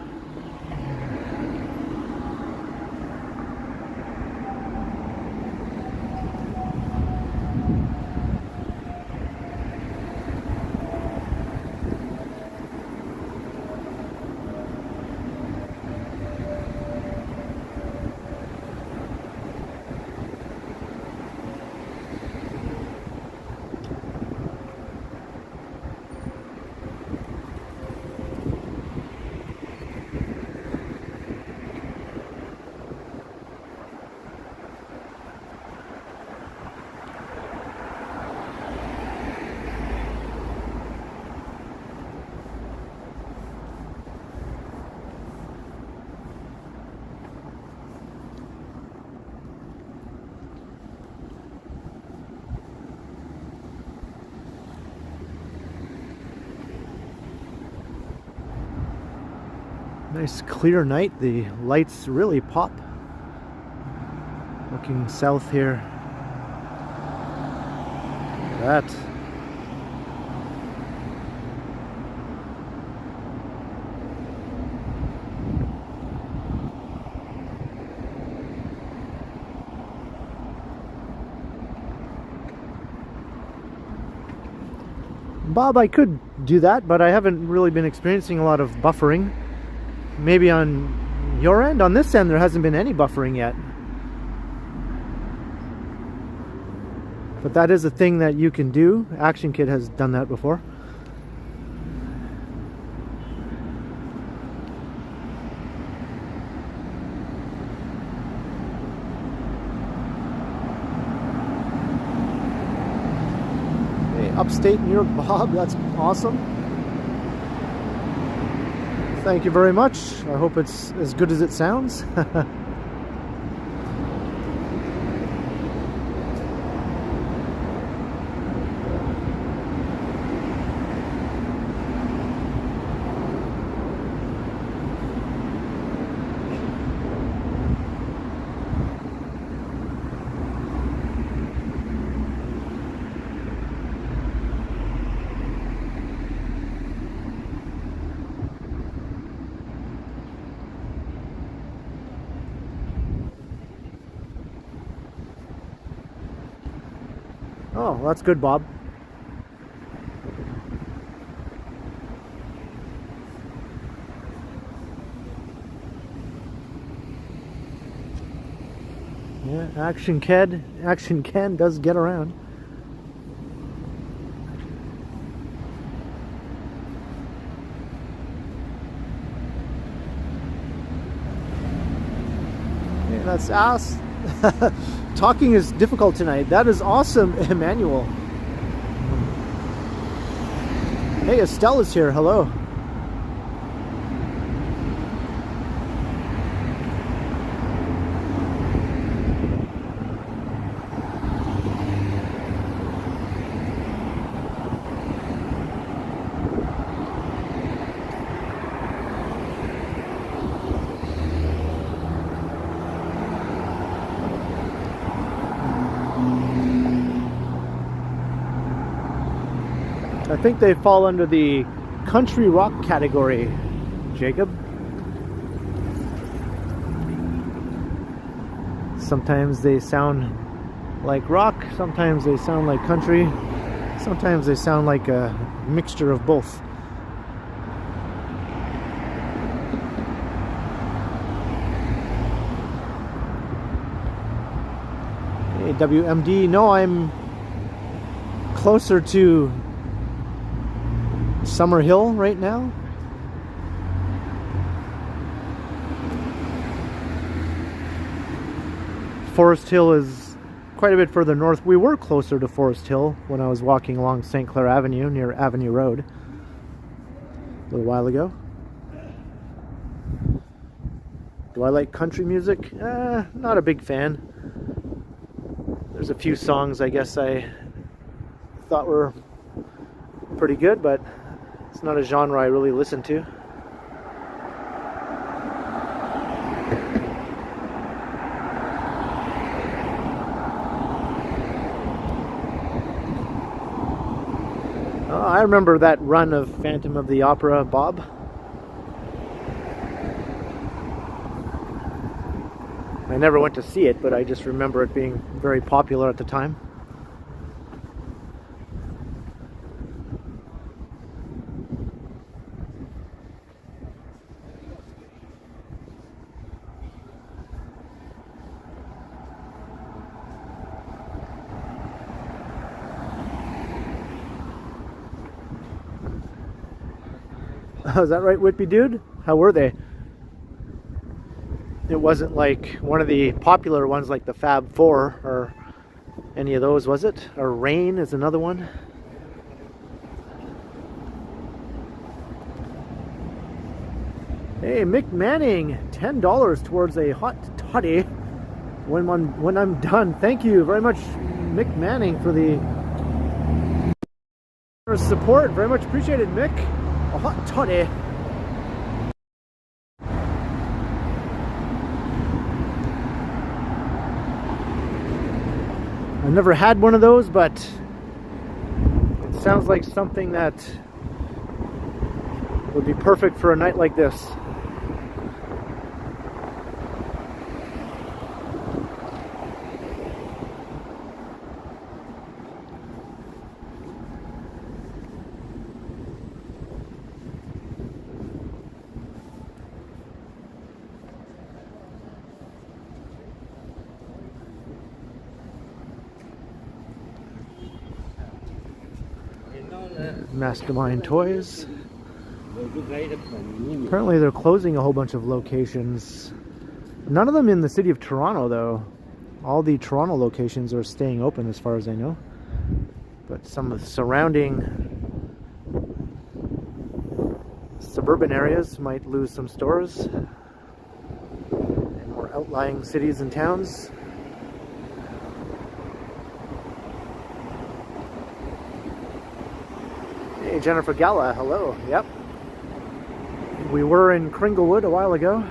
S1: Nice clear night. The lights really pop. Looking south here. Look at that. Bob, I could do that, but I haven't really been experiencing a lot of buffering. Maybe on your end? On this end, there hasn't been any buffering yet. But that is a thing that you can do. Action Kid has done that before. Upstate New York, Bob, that's awesome. Thank you very much. I hope it's as good as it sounds. Oh, well, that's good, Bob. Yeah, Action Ken does get around. Yeah, that's us. Talking is difficult tonight. That is awesome, Emmanuel. Hey, Estelle is here. Hello. I think they fall under the country rock category, Jacob. Sometimes they sound like rock, sometimes they sound like country, sometimes they sound like a mixture of both. Hey, WMD, no, I'm closer to Summer Hill right now. Forest Hill is quite a bit further north. We were closer to Forest Hill when I was walking along St. Clair Avenue near Avenue Road a little while ago. Do I like country music? Not a big fan. There's a few songs I guess I thought were pretty good, but it's not a genre I really listen to. I remember that run of Phantom of the Opera, Bob. I never went to see it, but I just remember it being very popular at the time. Oh, is that right, Whitby dude? How were they? It wasn't like one of the popular ones like the Fab Four or any of those, was it? Or Rain is another one. Hey, Mick Manning, $10 towards a hot toddy when I'm done. Thank you very much, Mick Manning, for the support. Very much appreciated, Mick. A hot toddy. I've never had one of those, but it sounds like something that would be perfect for a night like this. Mastermind Toys. Apparently they're closing a whole bunch of locations. None of them in the city of Toronto though. All the Toronto locations are staying open as far as I know. But some of the surrounding suburban areas might lose some stores. And more outlying cities and towns. Hey, Jennifer Gala, hello. Yep. We were in Kringlewood a while ago.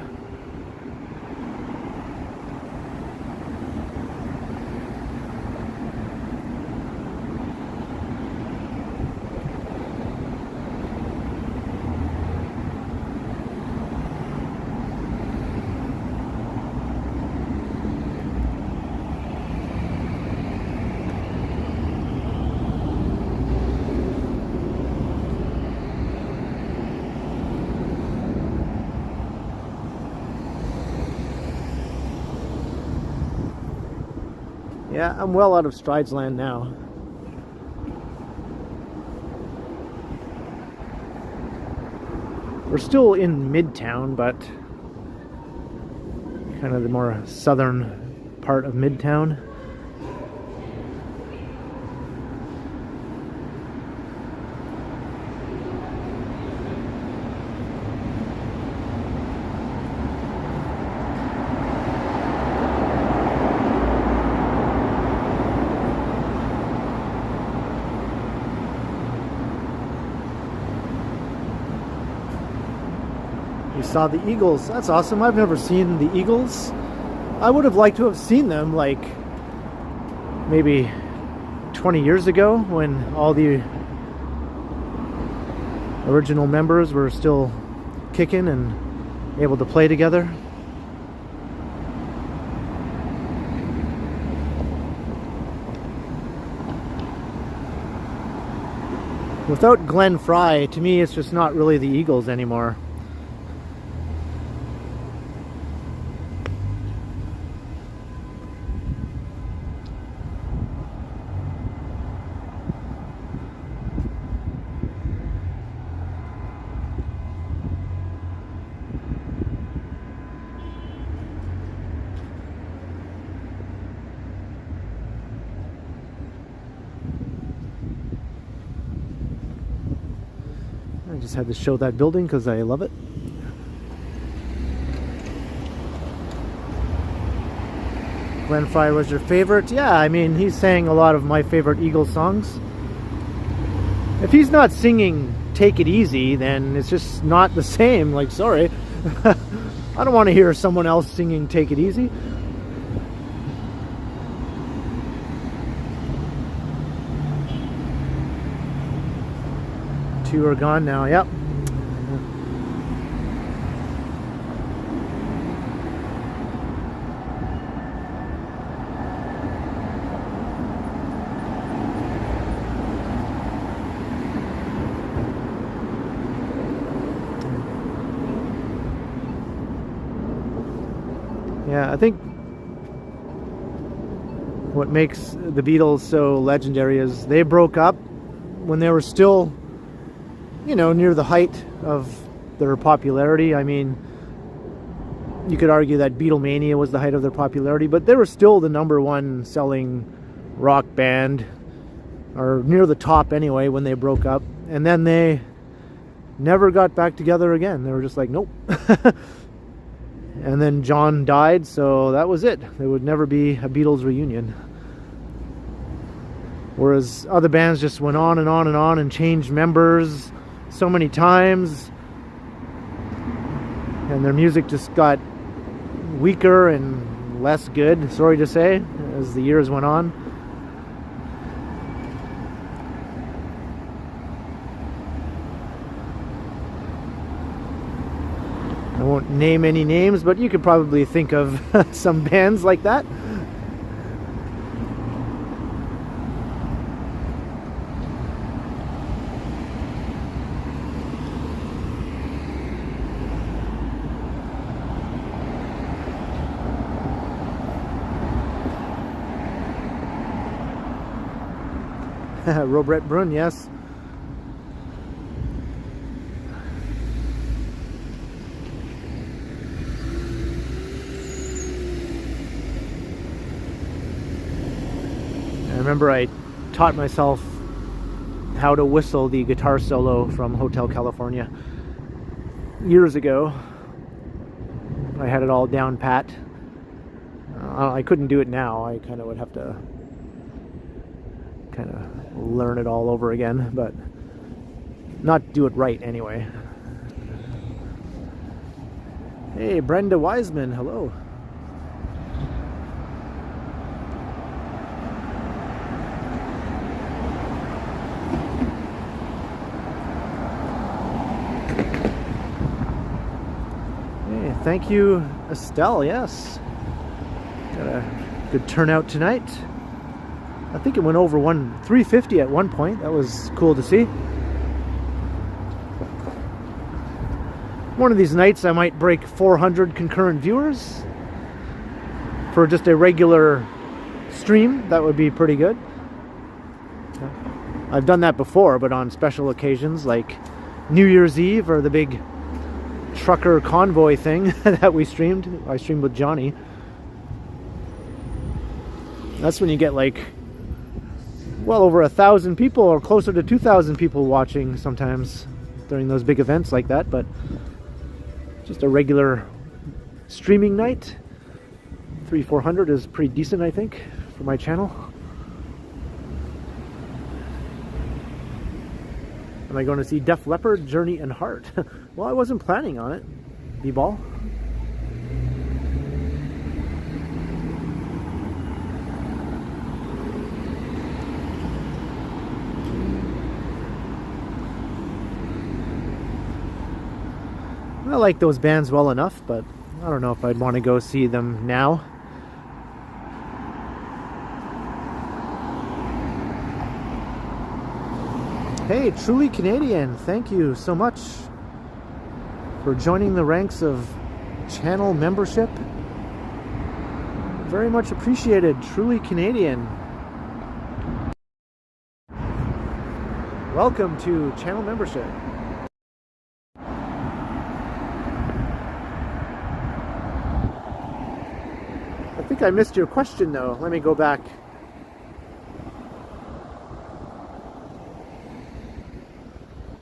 S1: Yeah, I'm well out of Strides Land now. We're still in Midtown, but kind of the more southern part of Midtown. We saw the Eagles. That's awesome. I've never seen the Eagles. I would have liked to have seen them like maybe 20 years ago when all the original members were still kicking and able to play together. Without Glenn Fry, to me it's just not really the Eagles anymore. I just had to show that building because I love it. Glenn Fry was your favorite? Yeah, I mean, he's sang a lot of my favorite Eagles songs. If he's not singing Take It Easy, then it's just not the same. Like, sorry. I don't want to hear someone else singing Take It Easy. Two are gone now, yep. Yeah, I think what makes the Beatles so legendary is they broke up when they were still, you know, near the height of their popularity. I mean, you could argue that Beatlemania was the height of their popularity, but they were still the #1 selling rock band, or near the top anyway, when they broke up. And then they never got back together again. They were just like, nope. And then John died, so that was it. There would never be a Beatles reunion. Whereas other bands just went on and on and on and changed members so many times, and their music just got weaker and less good, sorry to say, as the years went on. name any names, but you could probably think of some bands like that. Robert Brun, yes. I remember I taught myself how to whistle the guitar solo from Hotel California years ago. I had it all down pat. I couldn't do it now. I kind of would have to kind of learn it all over again, but not do it right anyway. Hey, Brenda Wiseman, hello. Hey, thank you, Estelle, yes. Got a good turnout tonight. I think it went over 350 at one point. That was cool to see. One of these nights I might break 400 concurrent viewers for just a regular stream. That would be pretty good. I've done that before, but on special occasions like New Year's Eve or the big trucker convoy thing that we streamed. I streamed with Johnny. That's when you get like well over 1,000 people or closer to 2,000 people watching sometimes during those big events like that. But just a regular streaming night, 300-400 is pretty decent, I think, for my channel. Am I going to see Def Leppard, Journey, and Heart? Well, I wasn't planning on it, B-Ball. I like those bands well enough, but I don't know if I'd want to go see them now. Hey, Truly Canadian, thank you so much for joining the ranks of channel membership. Very much appreciated, Truly Canadian. Welcome to channel membership. I think I missed your question though. Let me go back.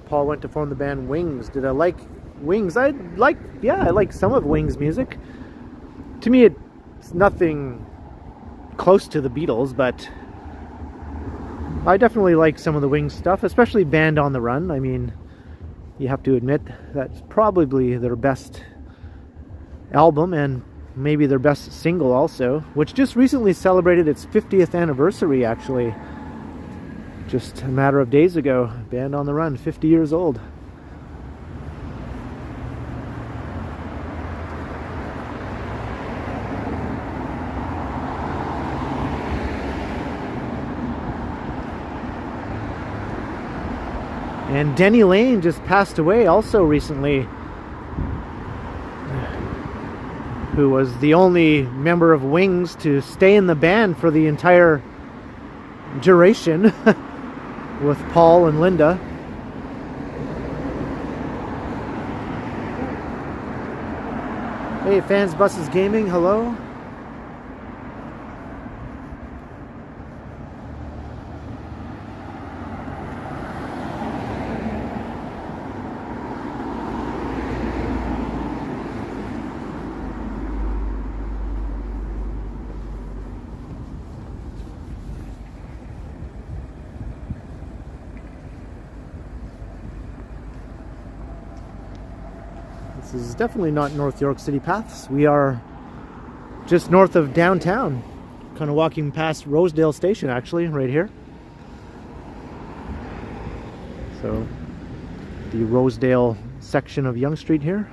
S1: Paul went to form the band Wings. Did I like Wings? I like some of Wings' music. To me, it's nothing close to the Beatles, but I definitely like some of the Wings stuff, especially Band on the Run. I mean, you have to admit that's probably their best album and maybe their best single also, which just recently celebrated its 50th anniversary actually. Just a matter of days ago. Band on the Run, 50 years old. And Denny Lane just passed away also recently, who was the only member of Wings to stay in the band for the entire duration with Paul and Linda. Hey, Fans Buses Gaming, hello. This is definitely not North York City Paths. We are just north of downtown, kind of walking past Rosedale Station actually, right here. So the Rosedale section of Yonge Street here.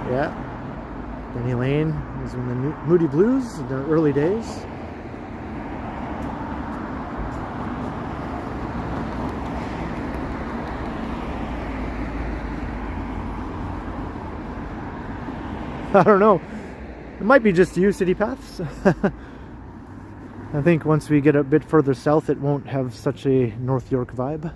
S1: Yeah. Denny Lane was in the Moody Blues in the early days. I don't know. It might be just you, City Paths. I think once we get a bit further south, it won't have such a North York vibe.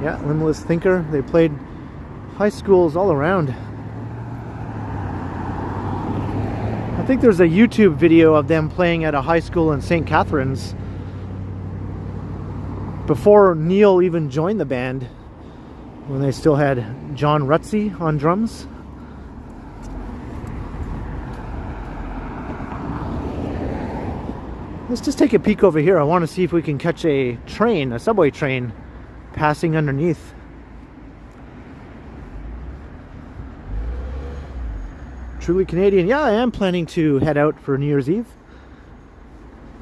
S1: Yeah, Limitless Thinker. They played high schools all around. I think there's a YouTube video of them playing at a high school in St. Catharines before Neil even joined the band, when they still had John Rutsey on drums. Let's just take a peek over here. I want to see if we can catch a train, a subway train, passing underneath. Truly Canadian. Yeah, I am planning to head out for New Year's Eve.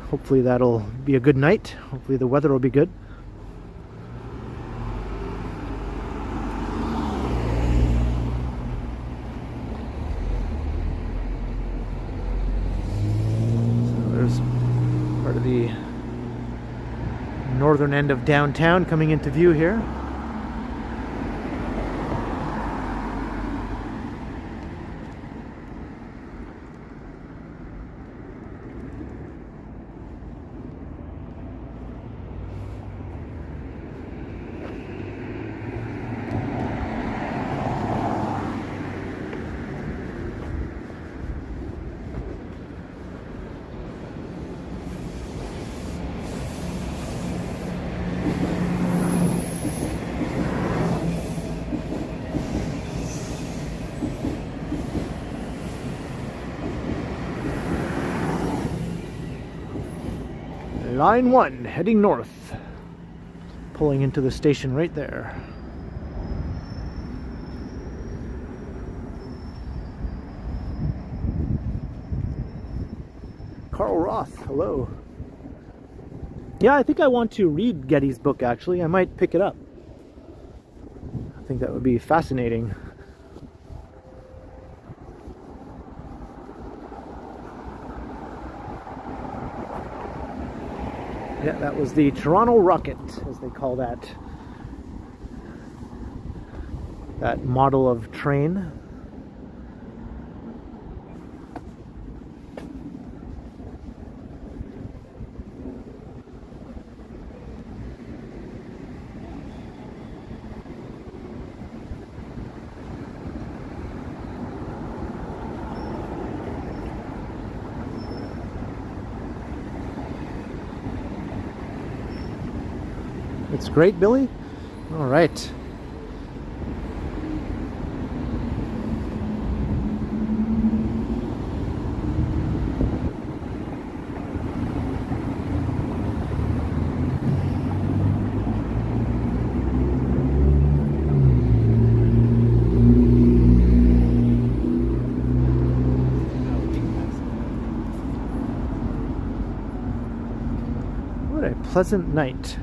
S1: Hopefully that'll be a good night. Hopefully the weather will be good. So there's part of the northern end of downtown coming into view here. Line 1 heading north, pulling into the station right there. Carl Roth, hello. Yeah, I think I want to read Getty's book actually. I might pick it up. I think that would be fascinating. Yeah, that was the Toronto Rocket, as they call that model of train. It's great, Billy. All right. What a pleasant night.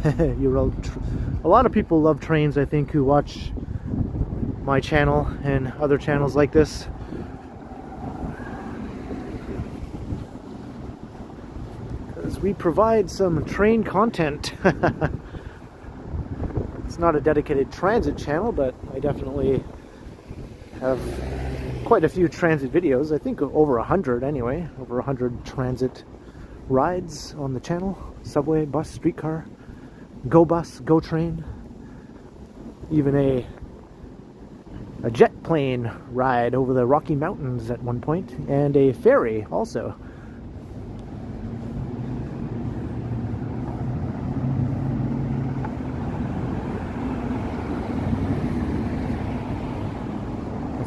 S1: A lot of people love trains, I think, who watch my channel and other channels like this. Because we provide some train content. It's not a dedicated transit channel, but I definitely have quite a few transit videos. I think over 100 anyway. Over 100 transit rides on the channel. Subway, bus, streetcar. Go bus, go train, even a jet plane ride over the Rocky Mountains at one point, and a ferry also.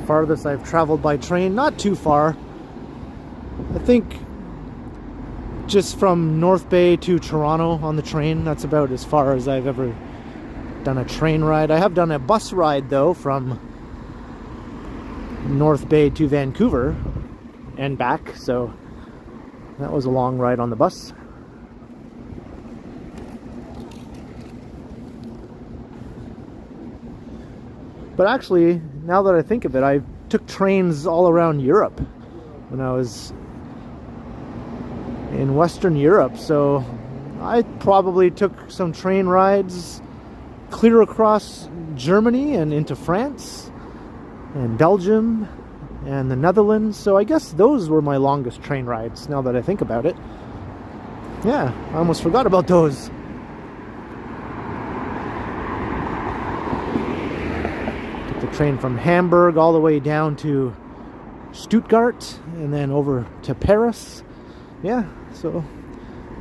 S1: farthest I've traveled by train. Not too far. I think just from North Bay to Toronto on the train, that's about as far as I've ever done a train ride. I have done a bus ride though from North Bay to Vancouver and back, so that was a long ride on the bus. But actually, now that I think of it, I took trains all around Europe when I was in Western Europe, so I probably took some train rides clear across Germany and into France and Belgium and the Netherlands, so I guess those were my longest train rides now that I think about it. Yeah, I almost forgot about those. Took the train from Hamburg all the way down to Stuttgart and then over to Paris. Yeah, so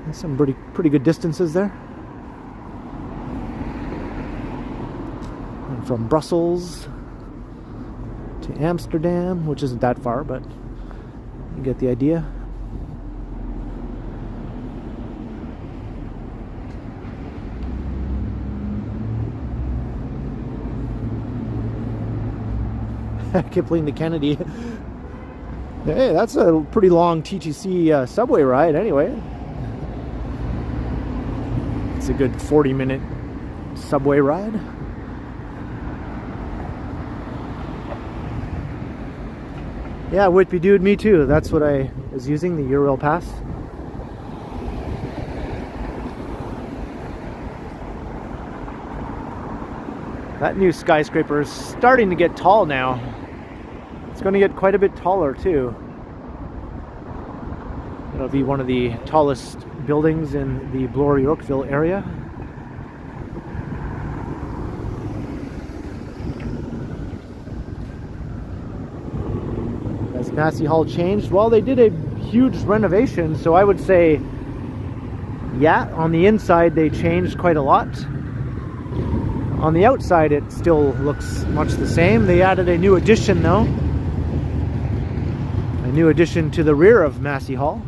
S1: that's some pretty good distances there. And from Brussels to Amsterdam, which isn't that far, but you get the idea. Kipling to Kennedy. Hey, that's a pretty long TTC subway ride anyway. It's a good 40-minute subway ride. Yeah, Whitby dude, me too. That's what I was using, the Eurail Pass. That new skyscraper is starting to get tall now. It's going to get quite a bit taller too. It'll be one of the tallest buildings in the Bloor Yorkville area. Has Massey Hall changed? Well, they did a huge renovation, so I would say, yeah, on the inside they changed quite a lot. On the outside it still looks much the same. They added a new addition though. A new addition to the rear of Massey Hall.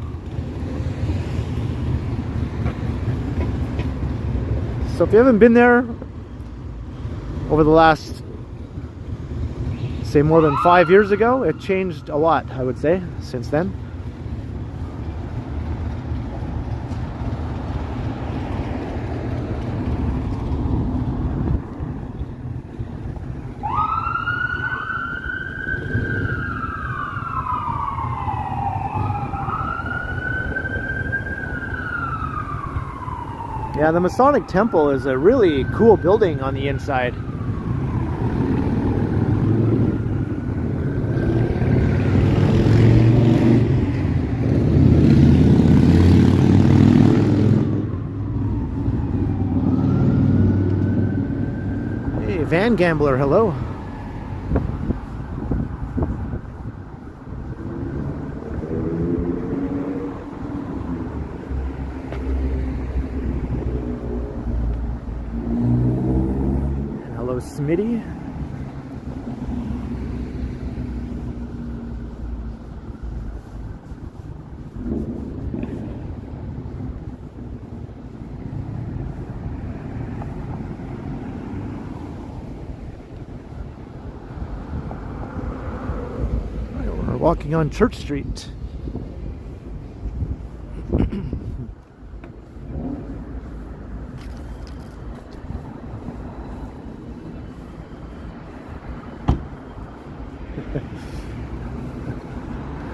S1: So if you haven't been there over the last, say, more than 5 years ago, it changed a lot, I would say, since then. Yeah, the Masonic Temple is a really cool building on the inside. Hey, Van Gambler, hello. Smitty. We're walking on Church Street.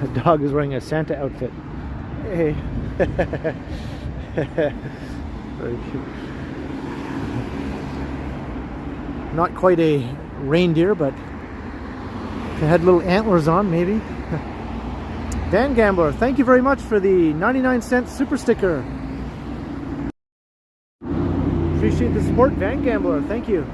S1: The dog is wearing a Santa outfit. Hey. Very cute. Not quite a reindeer, but if it had little antlers on, maybe. Van Gambler, thank you very much for the 99-cent super sticker. Appreciate the support, Van Gambler. Thank you.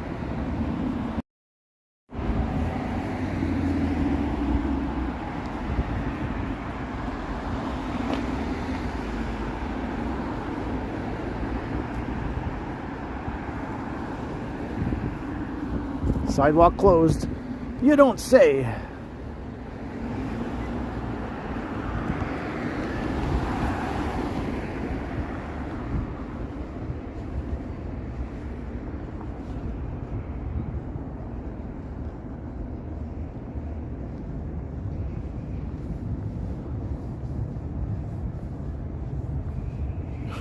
S1: Sidewalk closed. You don't say.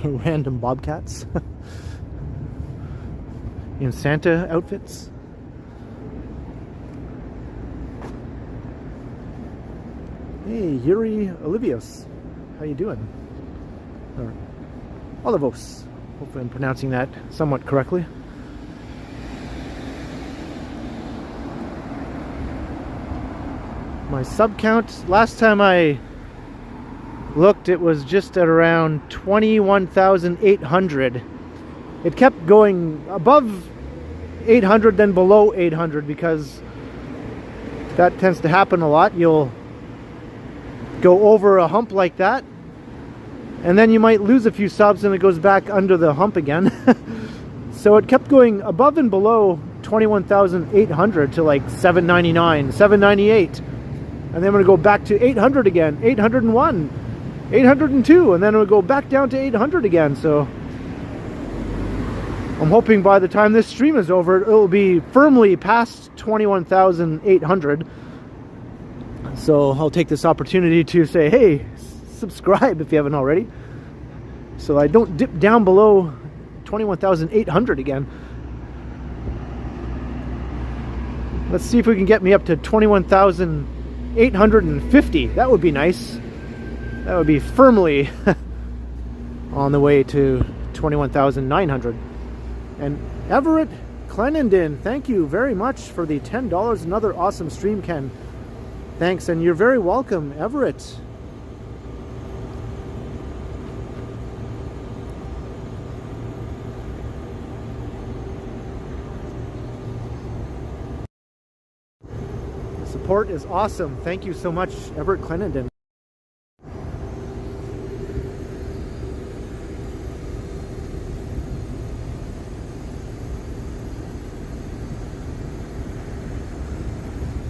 S1: Random bobcats in Santa outfits. Hey, Yuri Olivios, how you doing? Or Olivos, hopefully I'm pronouncing that somewhat correctly. My sub count, last time I looked, it was just at around 21,800. It kept going above 800, then below 800, because that tends to happen a lot. You'll go over a hump like that, and then you might lose a few subs and it goes back under the hump again. So it kept going above and below 21,800 to like 799, 798. And then I'm going to go back to 800 again, 801, 802, and then it would go back down to 800 again. So I'm hoping by the time this stream is over, it'll be firmly past 21,800. So I'll take this opportunity to say, hey, subscribe if you haven't already, so I don't dip down below 21,800 again. Let's see if we can get me up to 21,850. That would be nice. That would be firmly on the way to 21,900. And Everett Clenenden, thank you very much for the $10. Another awesome stream, Ken. Thanks, and you're very welcome, Everett. The support is awesome. Thank you so much, Everett Clenenden.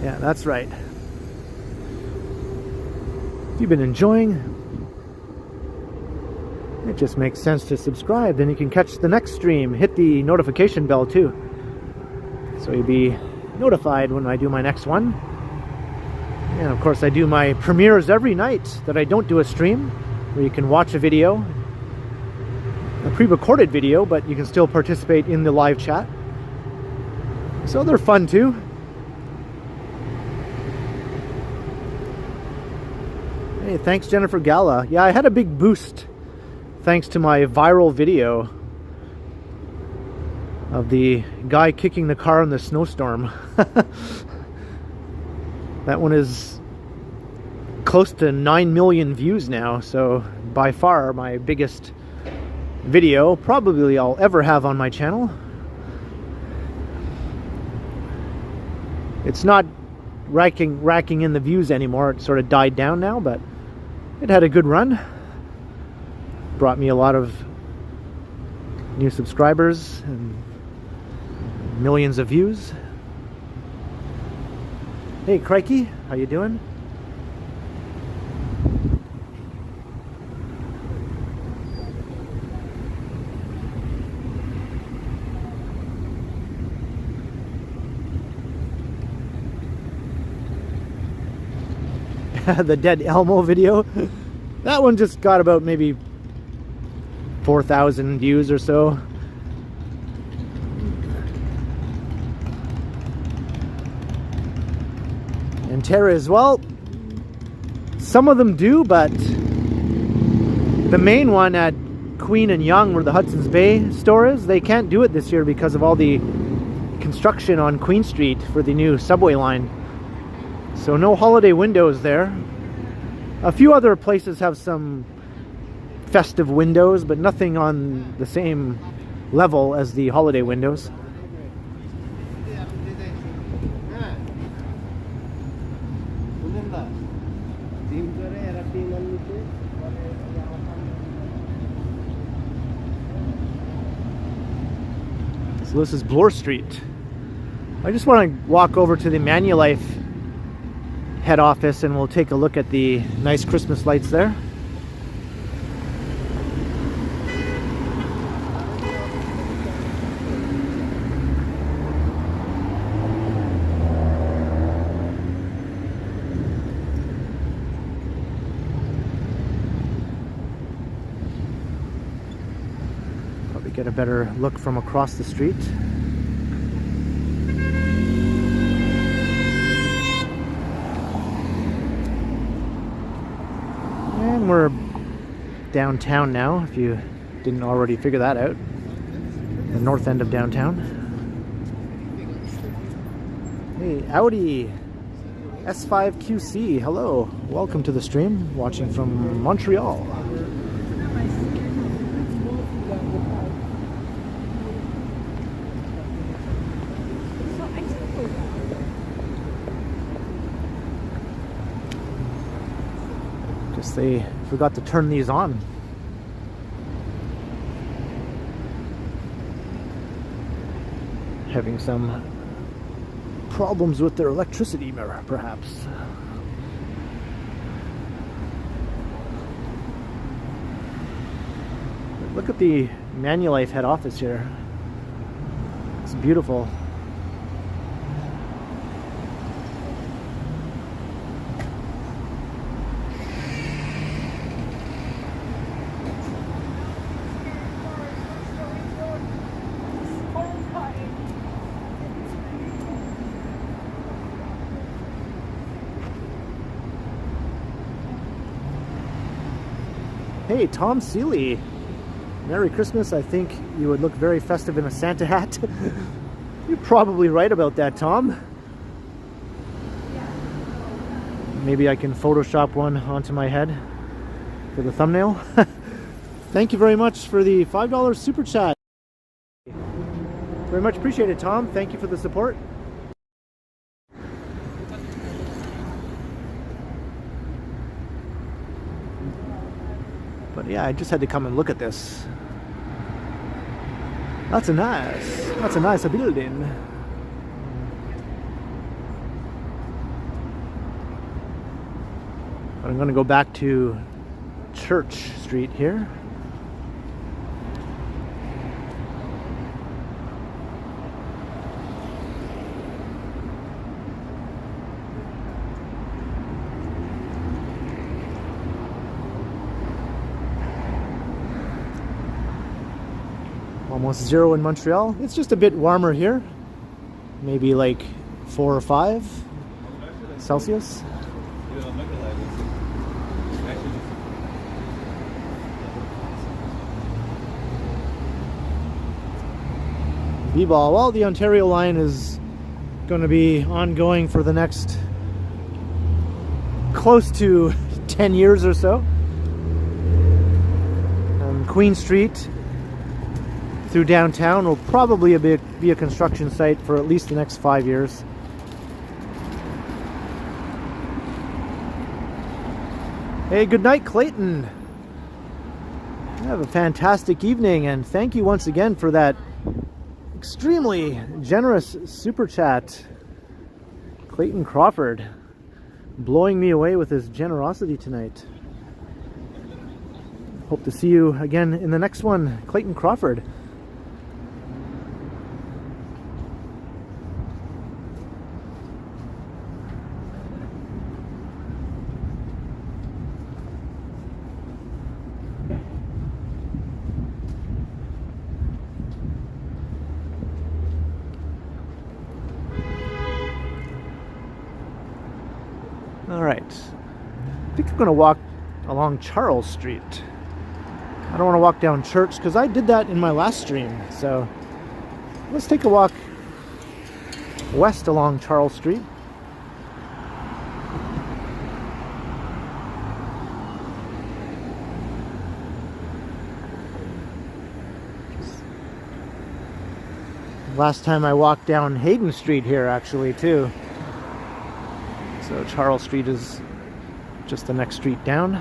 S1: Yeah, that's right. If you've been enjoying, it just makes sense to subscribe. Then you can catch the next stream. Hit the notification bell too, so you'll be notified when I do my next one. And of course I do my premieres every night that I don't do a stream, where you can watch a video, a pre-recorded video, but you can still participate in the live chat. So they're fun too. Hey, thanks Jennifer Gala. Yeah, I had a big boost thanks to my viral video of the guy kicking the car in the snowstorm. That one is close to 9 million views now, so by far my biggest video probably I'll ever have on my channel. It's not racking in the views anymore. It sort of died down now, but it had a good run. Brought me a lot of new subscribers and millions of views. Hey Crikey, how you doing? The Dead Elmo video. That one just got about maybe 4,000 views or so. And Terra as well. Some of them do, but the main one at Queen and Yonge, where the Hudson's Bay store is, they can't do it this year because of all the construction on Queen Street for the new subway line. So no holiday windows there. A few other places have some festive windows, but nothing on the same level as the holiday windows. So this is Bloor Street. I just want to walk over to the Manulife head office and we'll take a look at the nice Christmas lights there. get a better look from across the street. And we're downtown now, if you didn't already figure that out. The north end of downtown. Hey, Audi S5 QC, hello. Welcome to the stream, watching from Montreal. Guess they forgot to turn these on. Having some problems with their electricity mirror, perhaps. Look at the Manulife head office here. It's beautiful. Hey, Tom Seeley. Merry Christmas. I think you would look very festive in a Santa hat. You're probably right about that, Tom. Maybe I can Photoshop one onto my head for the thumbnail. Thank you very much for the $5 super chat. Very much appreciated, Tom. Thank you for the support. But yeah, I just had to come and look at this. That's a nice building. But I'm going to go back to Church Street here. Almost 0 in Montreal. It's just a bit warmer here. Maybe like 4 or 5 Celsius. B-ball. Well, the Ontario line is going to be ongoing for the next close to 10 years or so. Queen Street through downtown will probably be a construction site for at least the next 5 years. Hey, good night, Clayton. Have a fantastic evening, and thank you once again for that extremely generous super chat. Clayton Crawford, blowing me away with his generosity tonight. Hope to see you again in the next one, Clayton Crawford. All right, I think I'm going to walk along Charles Street. I don't want to walk down Church because I did that in my last stream. So let's take a walk west along Charles Street. Last time I walked down Hayden Street here actually too. So Charles Street is just the next street down.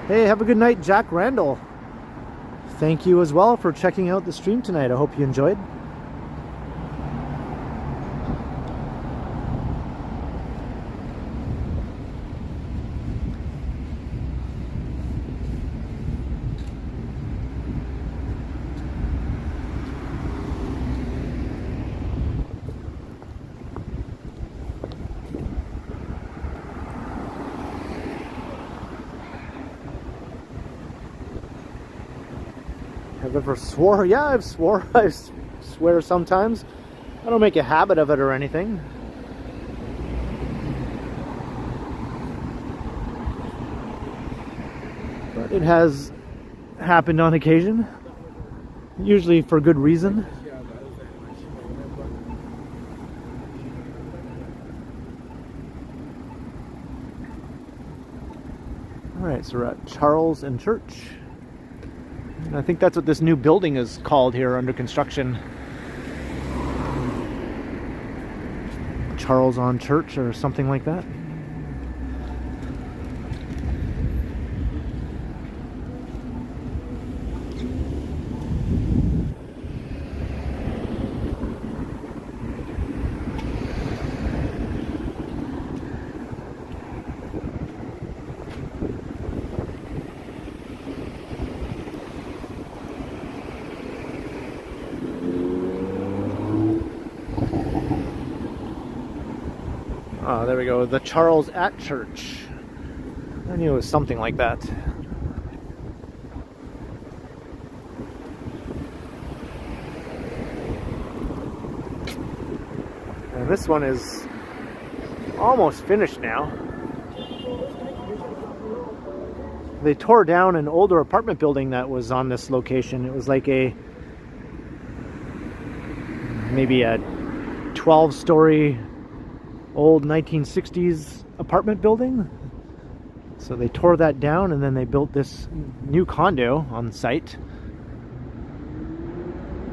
S1: Hey, have a good night, Jack Randall. Thank you as well for checking out the stream tonight. I hope you enjoyed. I've ever swore. Yeah, I've swore. I swear sometimes. I don't make a habit of it or anything. But it has happened on occasion. Usually for good reason. Alright, so we're at Charles and Church. And I think that's what this new building is called here under construction. Charles on Church or something like that. Oh, there we go. The Charles at Church. I knew it was something like that. And this one is almost finished now. They tore down an older apartment building that was on this location. It was like maybe a 12-story old 1960s apartment building. So they tore that down and then they built this new condo on site.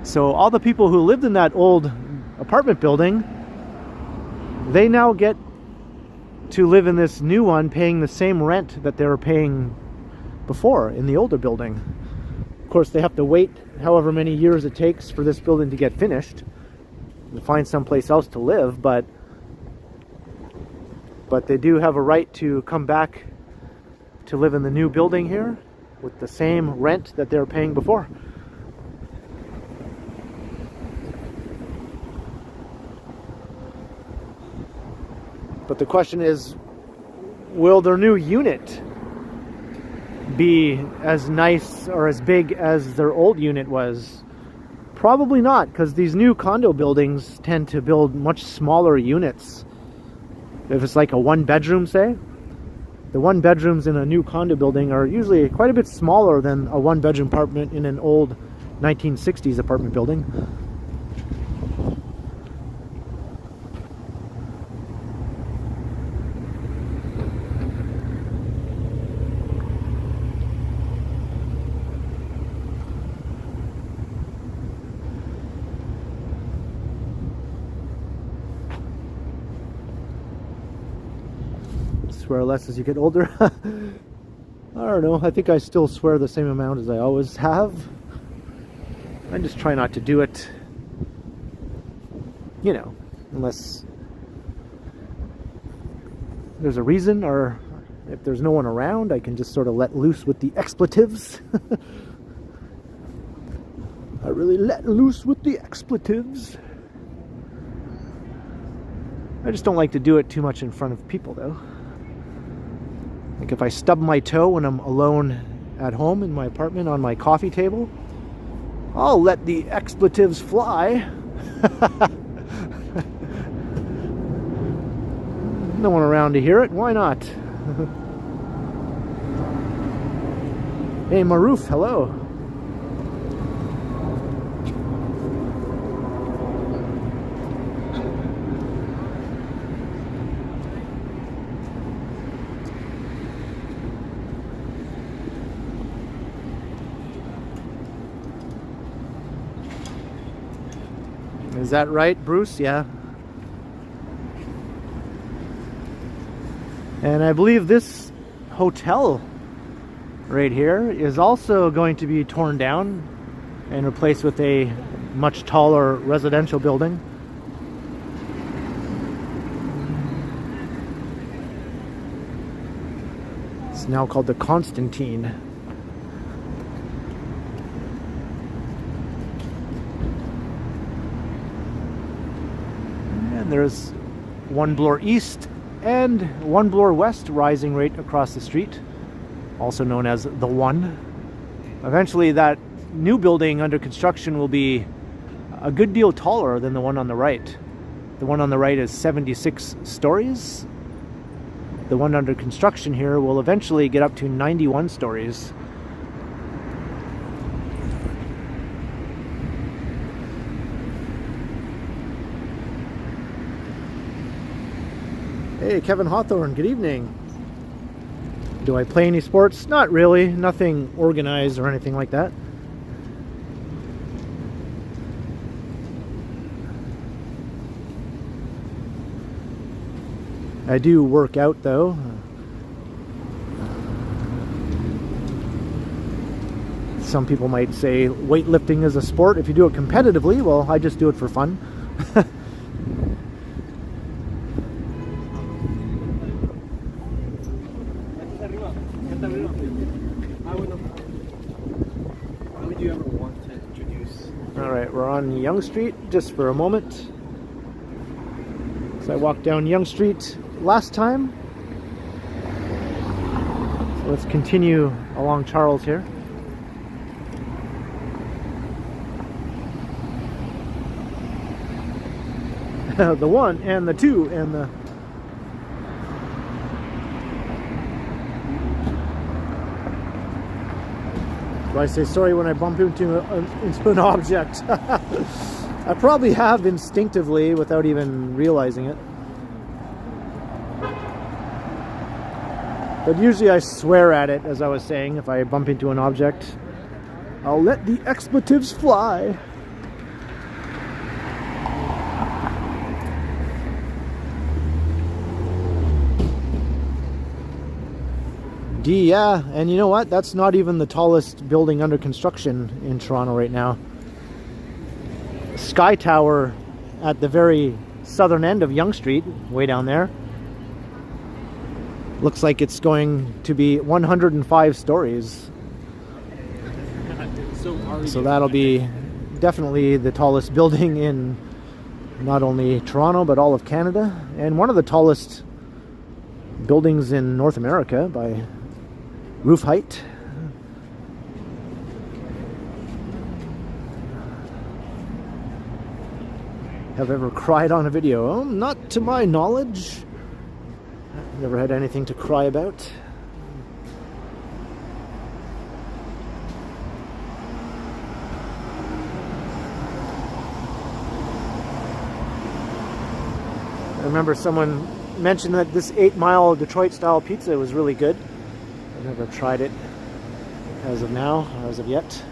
S1: So all the people who lived in that old apartment building, they now get to live in this new one paying the same rent that they were paying before in the older building. Of course, they have to wait however many years it takes for this building to get finished and find someplace else to live, but they do have a right to come back to live in the new building here with the same rent that they were paying before. But the question is, will their new unit be as nice or as big as their old unit was? Probably not, because these new condo buildings tend to build much smaller units. If it's like a one-bedroom, say, the one-bedrooms in a new condo building are usually quite a bit smaller than a one-bedroom apartment in an old 1960s apartment building. Swear less as you get older. I don't know. I think I still swear the same amount as I always have. I just try not to do it, you know, unless there's a reason, or if there's no one around, I can just sort of let loose with the expletives. I really let loose with the expletives. I just don't like to do it too much in front of people, though. Like if I stub my toe when I'm alone at home in my apartment on my coffee table, I'll let the expletives fly. No one around to hear it. Why not? Hey, Maroof, hello. Is that right, Bruce? Yeah. And I believe this hotel right here is also going to be torn down and replaced with a much taller residential building. It's now called the Constantine. There's one bloor east and one bloor west rising right across the street, also known as the One. Eventually that new building under construction will be a good deal taller than the one on the right. The one on the right is 76 stories. The one under construction here will eventually get up to 91 stories. Hey, Kevin Hawthorne, good evening. Do I play any sports? Not really. Nothing organized or anything like that. I do work out though. Some people might say weightlifting is a sport if you do it competitively. Well, I just do it for fun. Alright, we're on Yonge Street just for a moment. So I walked down Yonge Street last time. So let's continue along Charles here. The one and the two and the... Do I say sorry when I bump into an object? I probably have instinctively without even realizing it. But usually I swear at it, as I was saying, if I bump into an object. I'll let the expletives fly. Yeah, and you know what? That's not even the tallest building under construction in Toronto right now. Sky Tower at the very southern end of Yonge Street, way down there, looks like it's going to be 105 stories. So that'll be definitely the tallest building in not only Toronto but all of Canada, and one of the tallest buildings in North America by roof height. Have ever cried on a video? Oh, not to my knowledge. Never had anything to cry about. I remember someone mentioned that this 8-mile Detroit style pizza was really good. I've never tried it as of now, or as of yet.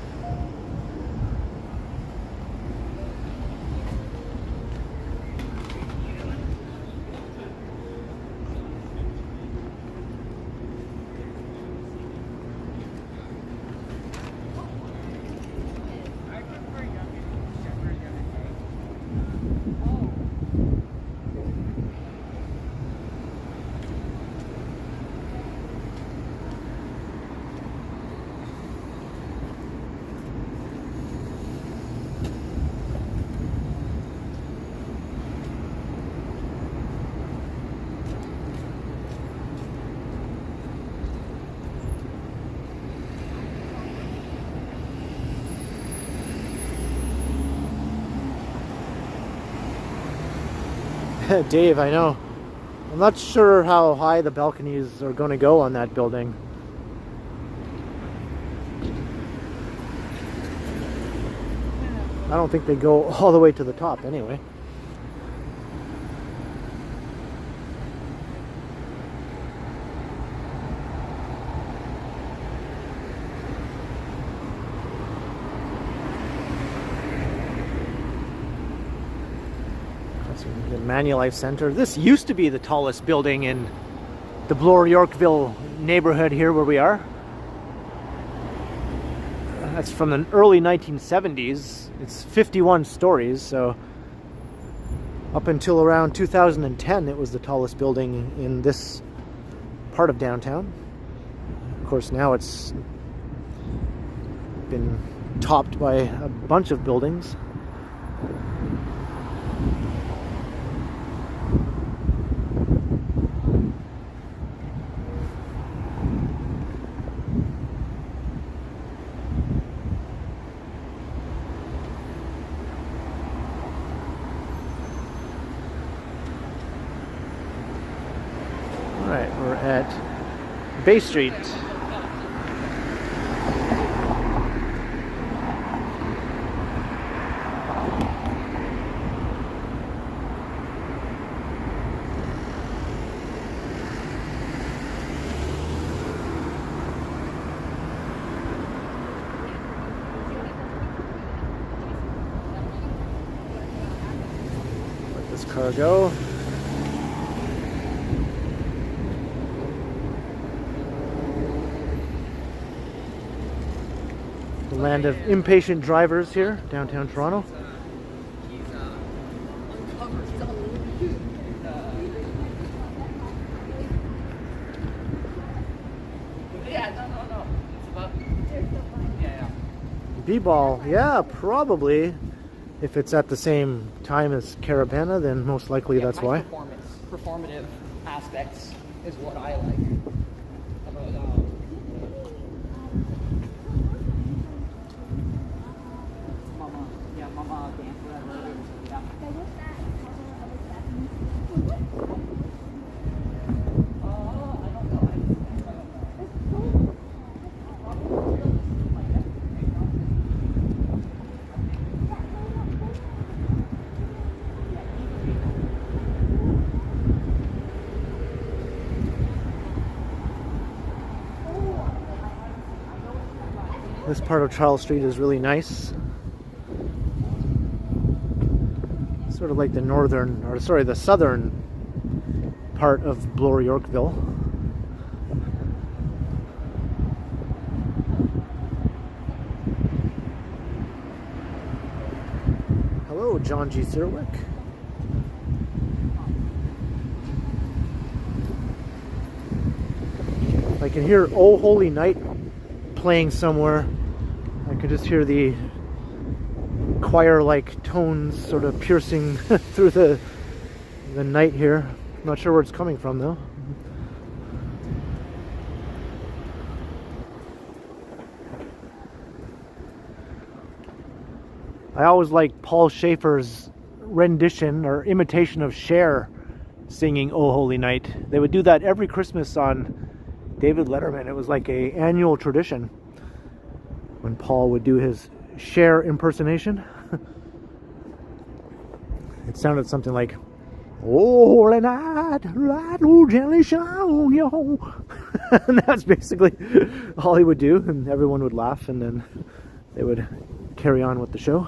S1: Dave, I know. I'm not sure how high the balconies are going to go on that building. I don't think they go all the way to the top anyway. The Manulife Center. This used to be the tallest building in the Bloor Yorkville neighborhood here where we are. That's from the early 1970s. It's 51 stories, so up until around 2010 it was the tallest building in this part of downtown. Of course now it's been topped by a bunch of buildings. at Bay Street. Let this car go. The land of impatient drivers here, downtown Toronto. B-ball, yeah, probably. If it's at the same time as Carabana, then most likely that's why.
S4: Performative aspects is what I like. Mama dance forever. Yeah.
S1: This part of Charles Street is really nice. Sort of like the northern, or sorry, the southern part of Bloor Yorkville. Hello, John G. Sirwick. I can hear Oh Holy Night playing somewhere. I could just hear the choir-like tones sort of piercing through the night here. I'm not sure where it's coming from though. I always like Paul Schaefer's rendition or imitation of Cher singing Oh Holy Night. They would do that every Christmas on David Letterman. It was like an annual tradition when Paul would do his Cher impersonation. It sounded something like, "Oh, holy night, light will gently shine on you." And that's basically all he would do, and everyone would laugh, and then they would carry on with the show.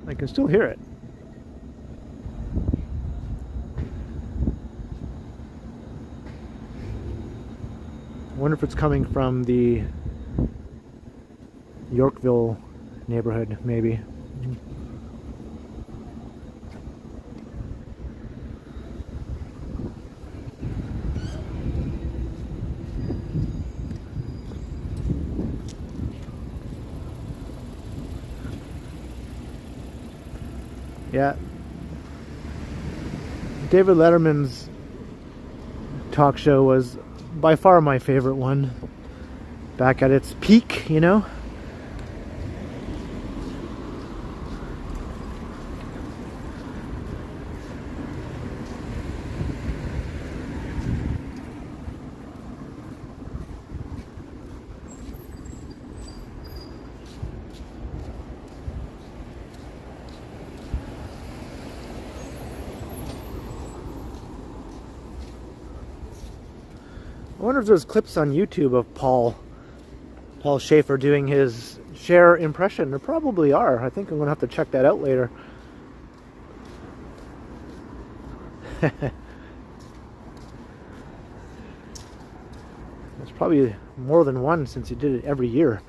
S1: I can still hear it. I wonder if it's coming from the Yorkville neighborhood, maybe. Yeah. David Letterman's talk show was by far my favorite one. Back at its peak, you know? I wonder if there's clips on YouTube of Paul Schaefer doing his Cher impression. There probably are. I think I'm going to have to check that out later. There's probably more than one since he did it every year.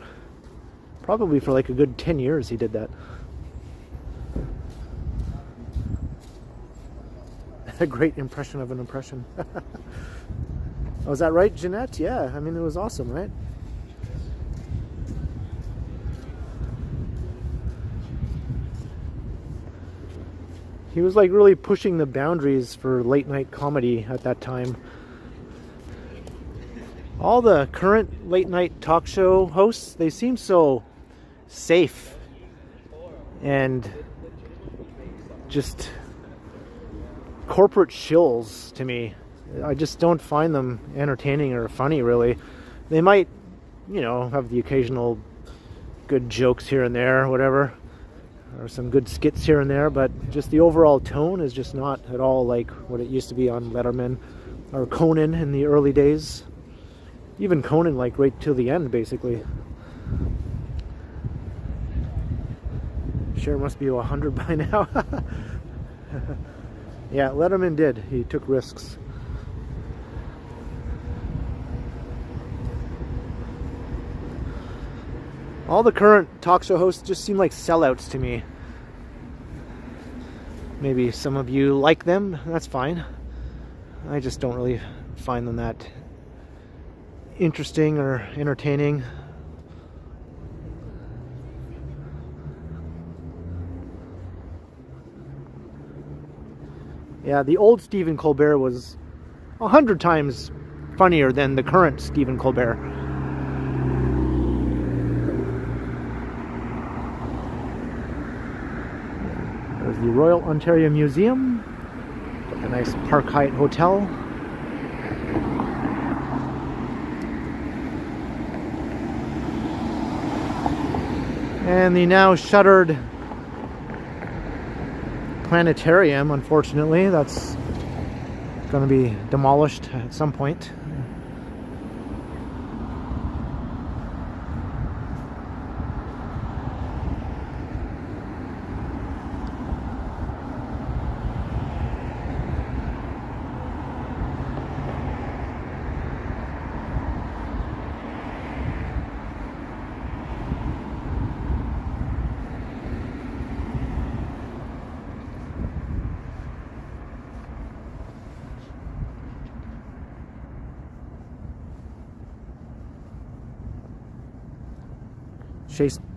S1: Probably for like a good 10 years he did that. A great impression of an impression. Oh, is that right, Jeanette? Yeah, I mean, it was awesome, right? He was like really pushing the boundaries for late night comedy at that time. All the current late night talk show hosts, they seem so safe and just corporate shills to me. I just don't find them entertaining or funny, really. They might, have the occasional good jokes here and there, whatever, or some good skits here and there, but just the overall tone is just not at all like what it used to be on Letterman or Conan in the early days. Even Conan, like right till the end, basically. Share must be 100 by now. Yeah, Letterman did. He took risks. All the current talk show hosts just seem like sellouts to me. Maybe some of you like them, that's fine. I just don't really find them that interesting or entertaining. Yeah, the old Stephen Colbert was 100 times funnier than the current Stephen Colbert. There's the Royal Ontario Museum, a nice Park Hyatt hotel. And the now shuttered planetarium, unfortunately, that's going to be demolished at some point.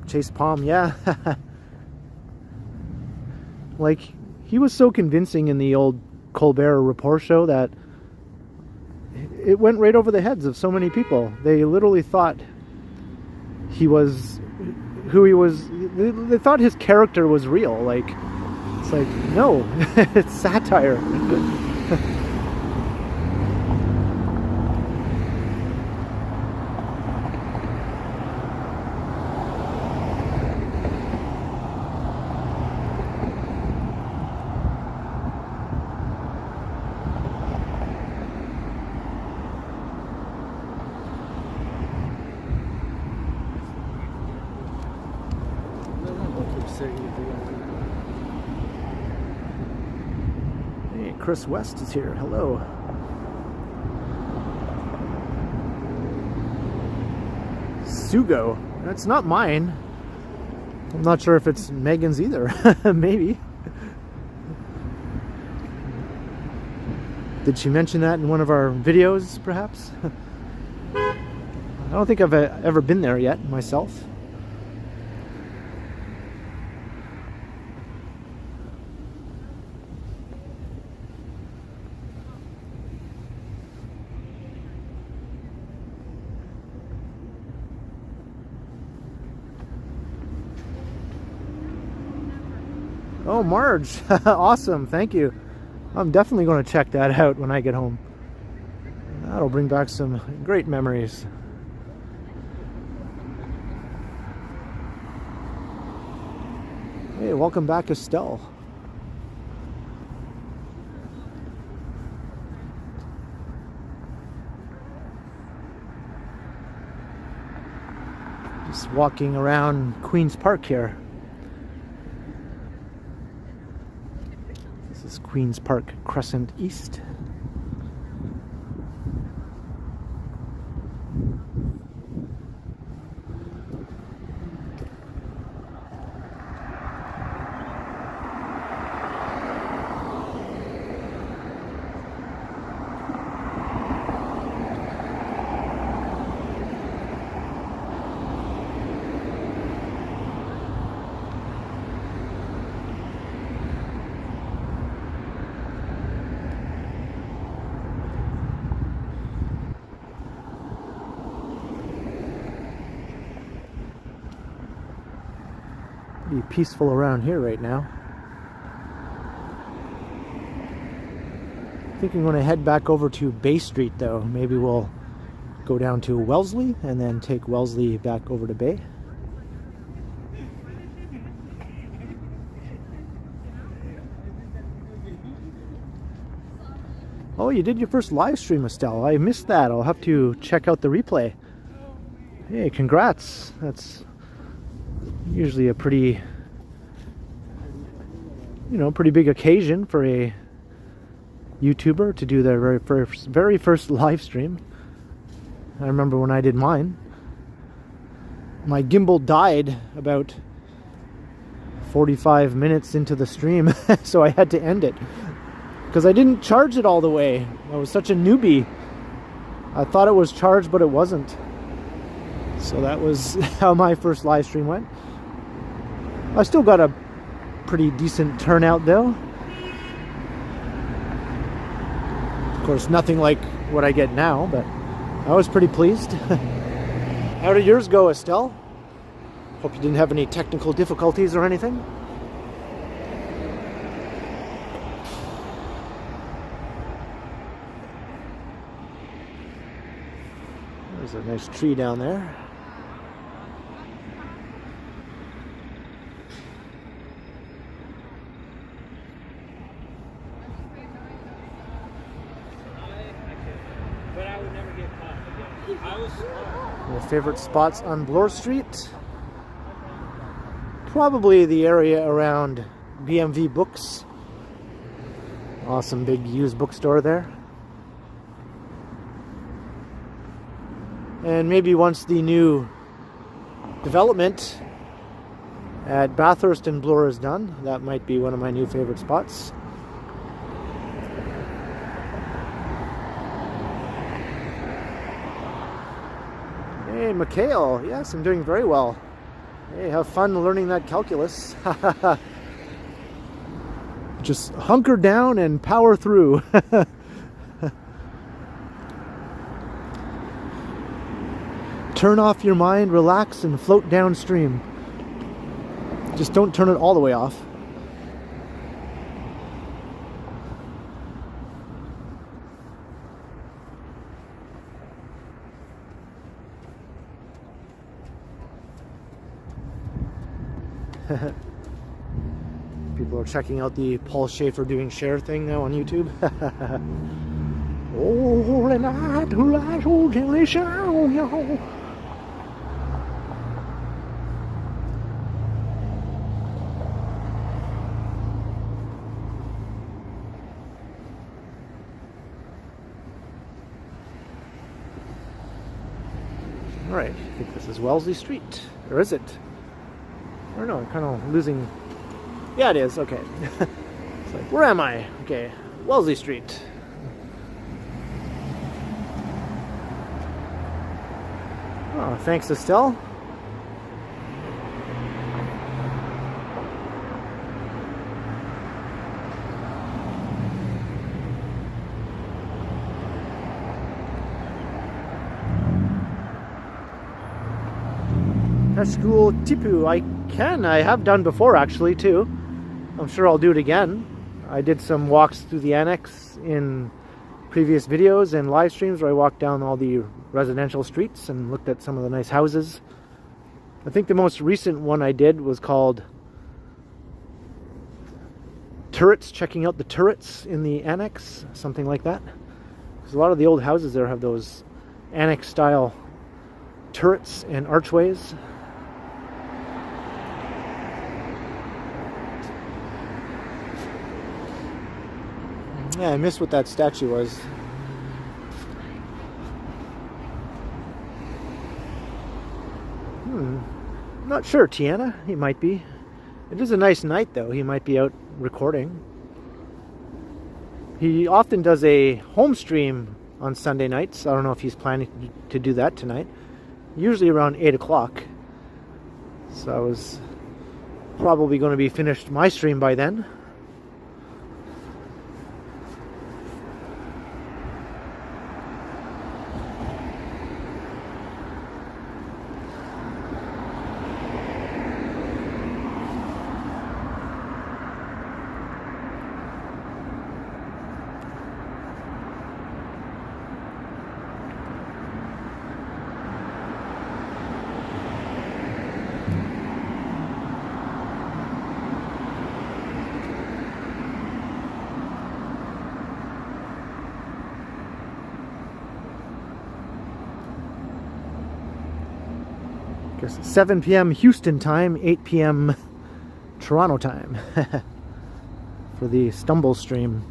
S1: Chase Palm, yeah. Like, he was so convincing in the old Colbert Report show that it went right over the heads of so many people. They literally thought he was who he was. They thought his character was real. Like, it's like, no, it's satire. Hey, Chris West is here. Hello. Sugo. That's not mine. I'm not sure if it's Megan's either. Maybe. Did she mention that in one of our videos, perhaps? I don't think I've ever been there yet, myself. Oh, Marge. Awesome. Thank you. I'm definitely going to check that out when I get home. That'll bring back some great memories. Hey, welcome back, Estelle. Just walking around Queen's Park here. This is Queen's Park Crescent East. Pretty peaceful around here right now. I think I'm going to head back over to Bay Street though. Maybe we'll go down to Wellesley and then take Wellesley back over to Bay. Oh, you did your first live stream, Estelle. I missed that. I'll have to check out the replay. Hey, congrats. That's usually a pretty, pretty big occasion for a YouTuber to do their very first live stream. I remember when I did mine. My gimbal died about 45 minutes into the stream, so I had to end it. Because I didn't charge it all the way. I was such a newbie. I thought it was charged, but it wasn't. So that was how my first live stream went. I still got a pretty decent turnout though. Of course, nothing like what I get now, but I was pretty pleased. How did yours go, Estelle? Hope you didn't have any technical difficulties or anything. There's a nice tree down there. My favorite spots on Bloor Street? Probably the area around BMV Books. Awesome big used bookstore there. And maybe once the new development at Bathurst and Bloor is done, that might be one of my new favorite spots. Hey, Mikhail. Yes, I'm doing very well. Hey, have fun learning that calculus. Just hunker down and power through. Turn off your mind, relax, and float downstream. Just don't turn it all the way off. People are checking out the Paul Schaefer doing share thing now on YouTube. Holy night, light so gently shine, y'all. Alright, I think this is Wellesley Street. Or is it? I don't know, I'm kind of losing... Yeah, it is, okay. It's like, where am I? Okay, Wellesley Street. Oh, thanks, Estelle. School Tipu. I have done before actually too. I'm sure I'll do it again. I did some walks through the annex in previous videos and live streams where I walked down all the residential streets and looked at some of the nice houses. I think the most recent one I did was called Turrets, checking out the turrets in the annex, something like that. Because a lot of the old houses there have those annex style turrets and archways. Yeah, I missed what that statue was. Not sure, Tiana. He might be. It is a nice night, though. He might be out recording. He often does a home stream on Sunday nights. I don't know if he's planning to do that tonight. Usually around 8 o'clock. So I was probably going to be finished my stream by then. guess 7 p.m. Houston time, 8 p.m. Toronto time for the Stumble stream.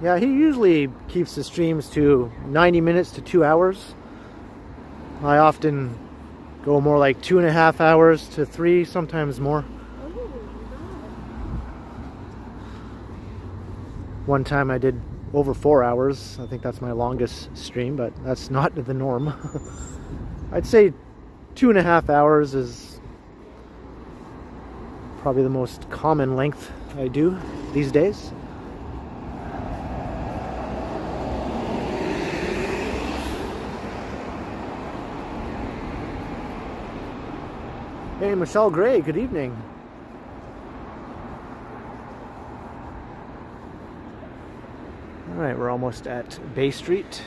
S1: Yeah, he usually keeps the streams to 90 minutes to 2 hours. I often go more like 2.5 hours to 3, sometimes more. One time I did over 4 hours. I think that's my longest stream, but that's not the norm. I'd say 2.5 hours is probably the most common length I do these days. Hey, Michelle Gray, good evening. All right, we're almost at Bay Street.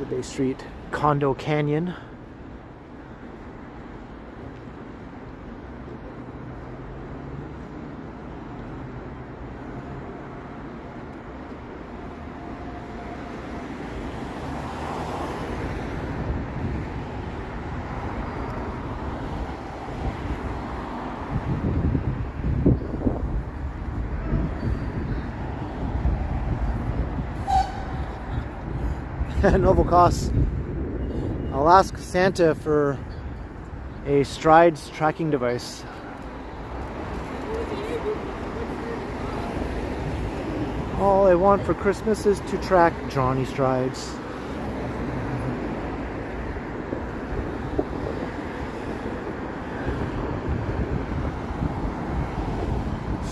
S1: The Bay Street Condo Canyon. Noble costs. I'll ask Santa for a strides tracking device. All I want for Christmas is to track Johnny strides.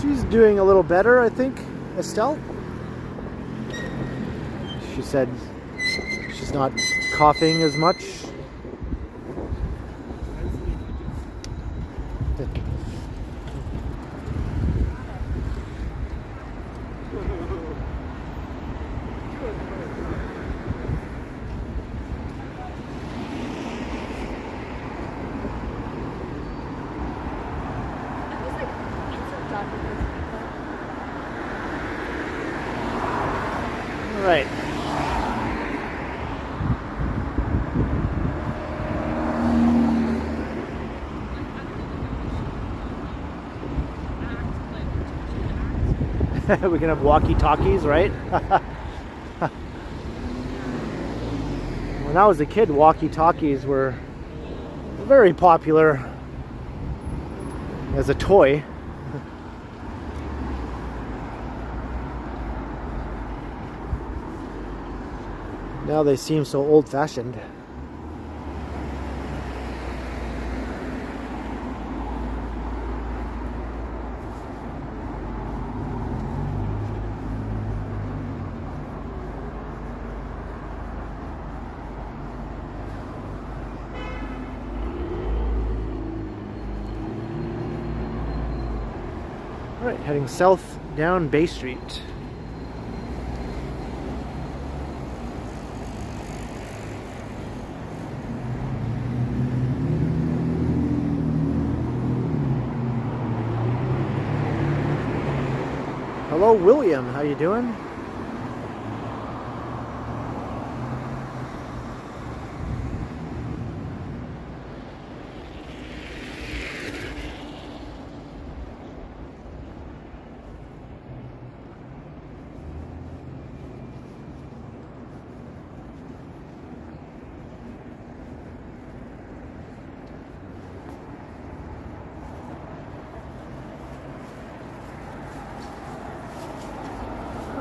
S1: She's doing a little better, I think, Estelle. She said she's not coughing as much. All right. We can have walkie-talkies, right? When I was a kid, walkie-talkies were very popular as a toy. Now they seem so old-fashioned. Alright, heading south down Bay Street. Hello, William. How you doing?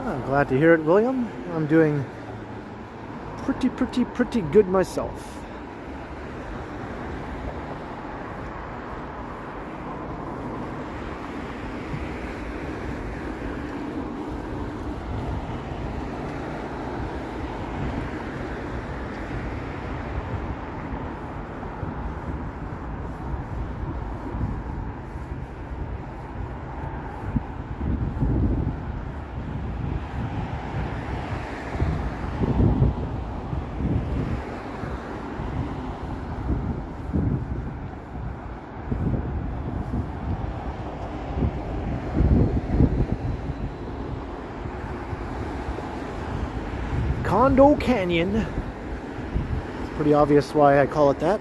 S1: I'm glad to hear it, William. I'm doing pretty good myself. Condo Canyon. It's pretty obvious why I call it that.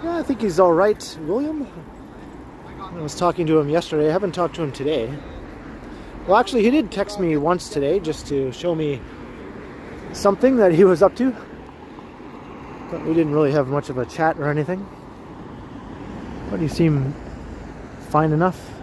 S1: Yeah, I think he's all right, William. I was talking to him yesterday. I haven't talked to him today. Well, actually, he did text me once today just to show me something that he was up to. But we didn't really have much of a chat or anything. But he seemed fine enough.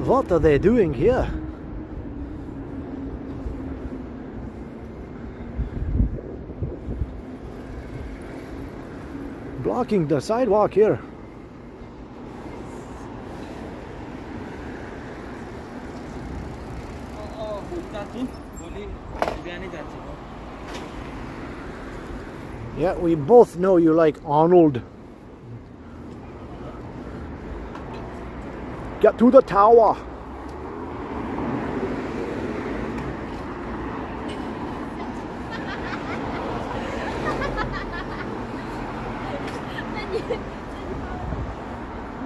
S1: What are they doing here? Blocking the sidewalk here. Yeah, we both know you like Arnold. Get to the tower.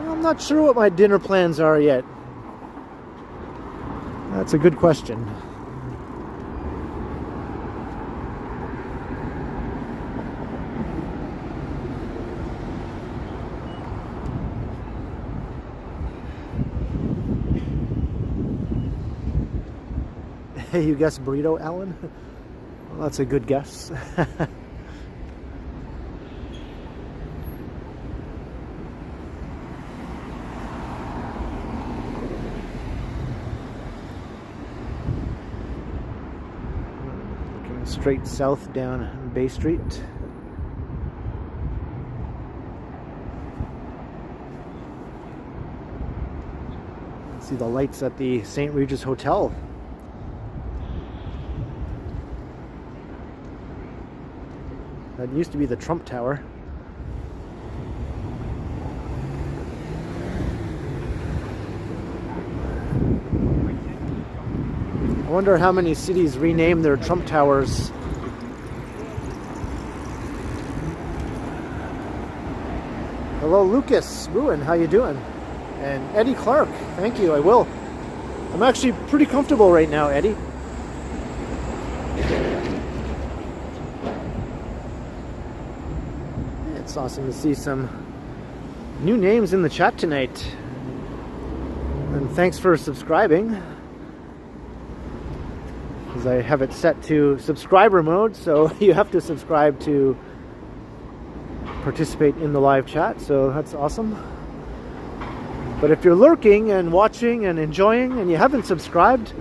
S1: I'm not sure what my dinner plans are yet. That's a good question. Hey, you guessed burrito, Alan? Well, that's a good guess. Looking straight south down Bay Street. See the lights at the St. Regis Hotel. That used to be the Trump Tower. I wonder how many cities rename their Trump Towers. Hello, Lucas Ruin, how you doing? And Eddie Clark, thank you, I will. I'm actually pretty comfortable right now, Eddie. It's awesome to see some new names in the chat tonight. And thanks for subscribing. Because I have it set to subscriber mode, so you have to subscribe to participate in the live chat, so that's awesome. But if you're lurking and watching and enjoying and you haven't subscribed,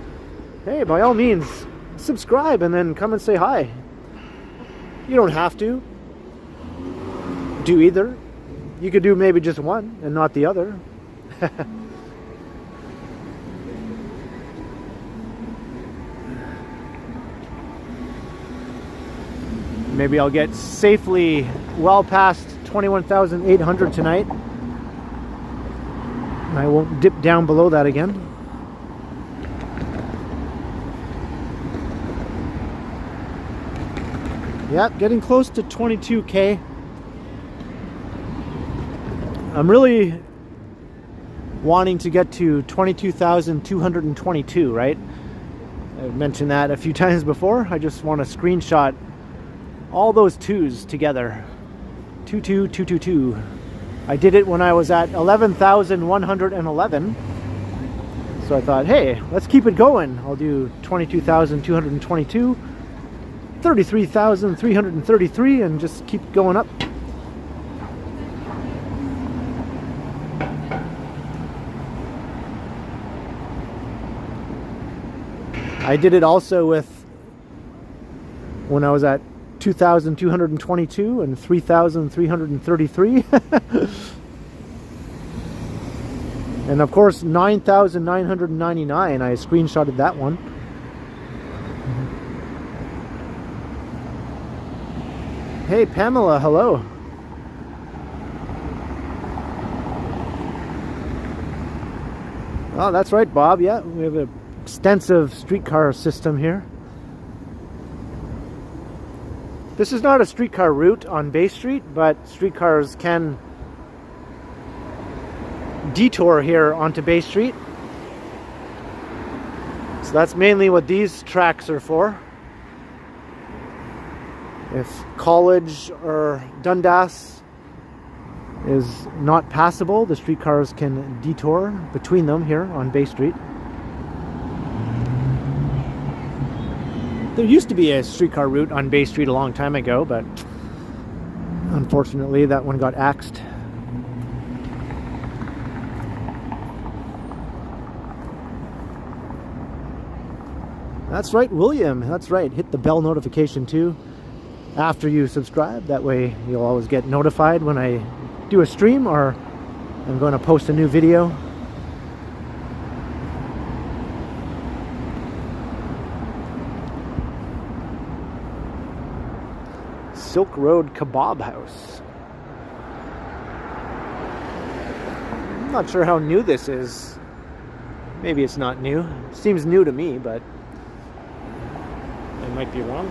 S1: hey, by all means, subscribe and then come and say hi. You don't have to do either. You could do maybe just one and not the other. Maybe I'll get safely well past 21,800 tonight. And I won't dip down below that again. Yep, getting close to 22K. I'm really wanting to get to 22,222, right? I've mentioned that a few times before. I just want to screenshot all those twos together. 22222. I did it when I was at 11,111. So I thought, hey, let's keep it going. I'll do 22,222, 33,333, and just keep going up. I did it also with when I was at 2,222 and 3,333. And of course 9,999. I screenshotted that one. Hey Pamela, hello. Oh, that's right, Bob. Yeah, we have an extensive streetcar system here. This is not a streetcar route on Bay Street, but streetcars can detour here onto Bay Street. So that's mainly what these tracks are for. If College or Dundas is not passable, the streetcars can detour between them here on Bay Street. There used to be a streetcar route on Bay Street a long time ago, but unfortunately that one got axed. That's right, William. That's right. Hit the bell notification too after you subscribe. That way you'll always get notified when I do a stream or I'm going to post a new video. Silk Road Kebab House. I'm not sure how new this is. Maybe it's not new. It seems new to me, but I might be wrong.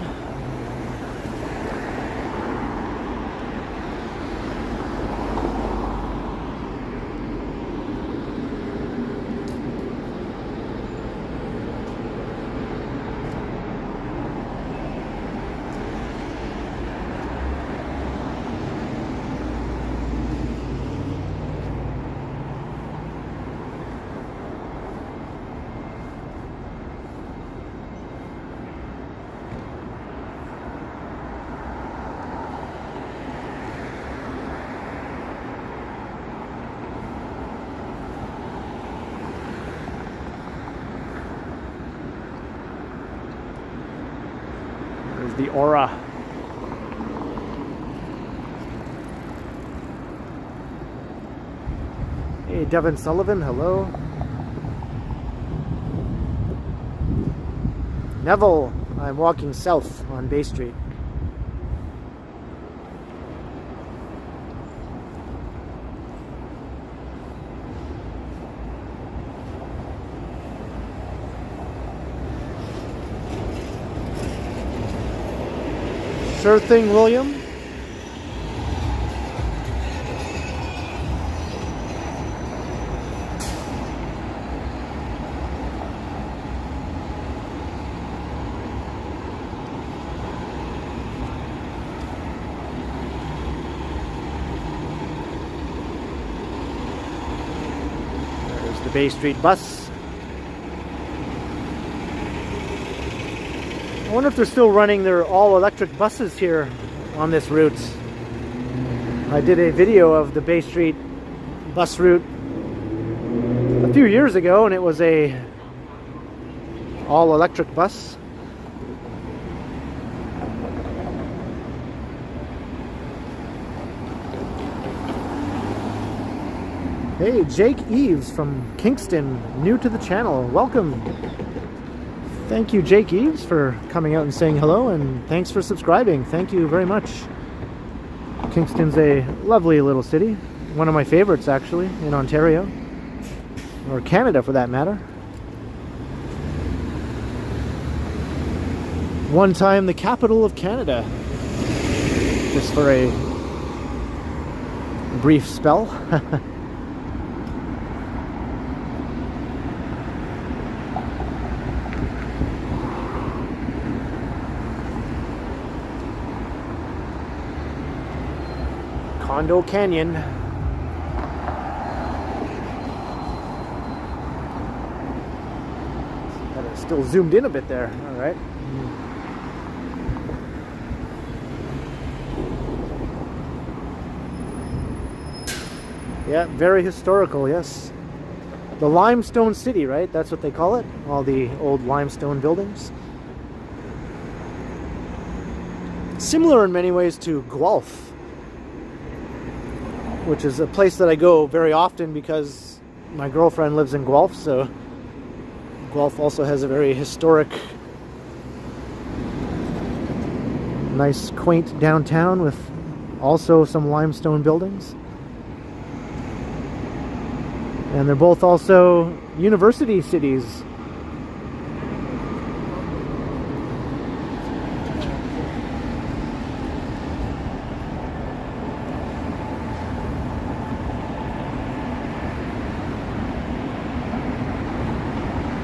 S1: The Aura. Hey, Devin Sullivan, hello. Neville, I'm walking south on Bay Street. Sure thing, William. There's the Bay Street bus. I wonder if they're still running their all-electric buses here on this route. I did a video of the Bay Street bus route a few years ago, and it was a all-electric bus. Hey, Jake Eves from Kingston, new to the channel. Welcome. Thank you, Jake Eves, for coming out and saying hello, and thanks for subscribing. Thank you very much. Kingston's a lovely little city. One of my favorites, actually, in Ontario. Or Canada, for that matter. One time, the capital of Canada. Just for a brief spell. Condo Canyon. Still zoomed in a bit there. All right. Yeah, very historical, yes. The Limestone City, right? That's what they call it. All the old limestone buildings. Similar in many ways to Guelph, which is a place that I go very often because my girlfriend lives in Guelph, so Guelph also has a very historic, nice, quaint downtown with also some limestone buildings. And they're both also university cities.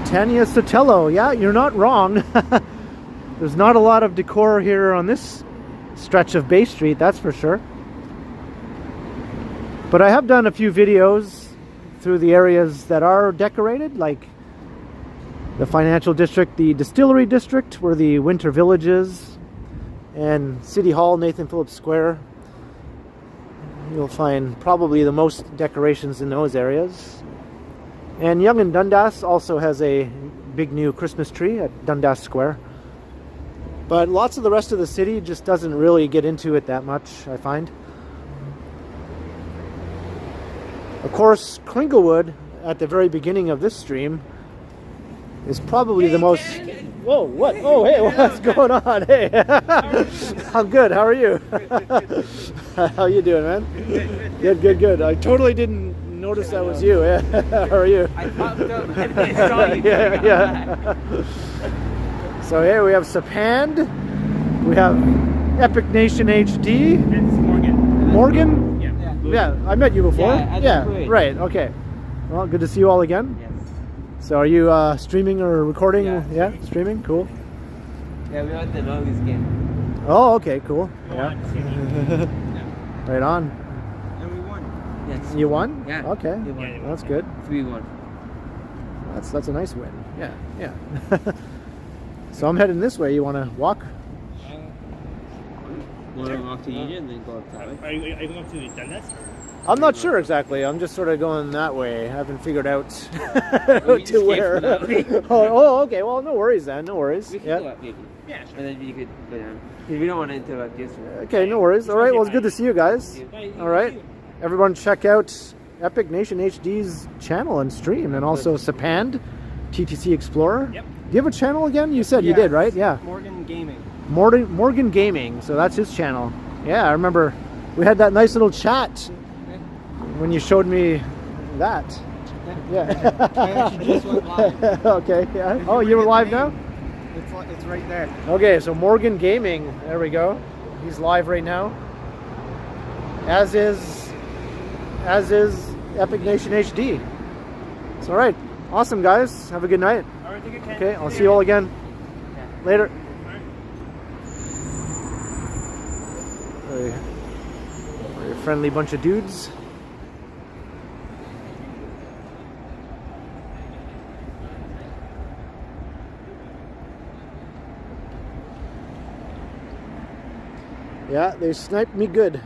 S1: Tanya Sotelo, yeah, you're not wrong. There's not a lot of decor here on this stretch of Bay Street, that's for sure. But I have done a few videos through the areas that are decorated, like the financial district, the distillery district, where the winter village is, and City Hall, Nathan Phillips Square. You'll find probably the most decorations in those areas. And Yonge and Dundas also has a big new Christmas tree at Dundas Square. But lots of the rest of the city just doesn't really get into it that much, I find. Of course, Kringlewood, at the very beginning of this stream, is probably the most... Whoa, what? Oh, hey, what's going on? Hey, I'm good. How are you? How you doing, man? Good, good, good. I totally didn't notice that was you. Yeah. How are you?
S4: I popped up and I saw you.
S1: Yeah. So here we have Sapand. We have Epic Nation HD.
S5: It's Morgan.
S1: Morgan?
S5: Yeah.
S1: Yeah, I met you before.
S4: Yeah,
S1: Right, okay. Well, good to see you all again.
S4: Yes.
S1: So are you streaming or recording?
S4: Yeah.
S1: Streaming? Cool.
S4: Yeah, we went to the longest game.
S1: Oh, okay, cool. Yeah.
S5: Yeah.
S1: Right on.
S5: And we won.
S4: Yes.
S1: You won?
S4: Yeah.
S1: Okay.
S4: We won.
S5: Yeah,
S1: That's good.
S4: 3-1.
S1: That's a nice win. Yeah. So I'm heading this way. You want to walk?
S4: Want to walk to Eaton and then go up that way?
S5: Are you going up to the Dundas?
S1: I'm not sure exactly. I'm just sort of going that way. I haven't figured out
S4: We just
S1: to
S4: came
S1: where.
S4: from that.
S1: Oh, okay. Well, no worries then. No worries.
S4: We can
S1: Yeah.
S4: go up maybe.
S5: Yeah, sure.
S4: And then you could go down. Because we don't want to interrupt this one.
S1: Okay, no worries. All right. Well, it's good to see you guys. All right. Everyone, check out Epic Nation HD's channel and stream, and also Sapand, TTC Explorer.
S5: Yep.
S1: Do you have a channel again? You said you did, right? Yeah.
S5: Morgan Gaming.
S1: Morgan Gaming. So that's his channel. Yeah, I remember we had that nice little chat when you showed me that. Yeah.
S5: I actually just went live.
S1: Okay. Yeah. Oh, you were live now?
S5: It's right there.
S1: Okay, so Morgan Gaming. There we go. He's live right now. As is Epic Nation HD. It's all right. Awesome, guys. Have a good night.
S5: All right, take it, Ken.
S1: Okay, I'll see you all again later. Very friendly bunch of dudes. Yeah, they sniped me good.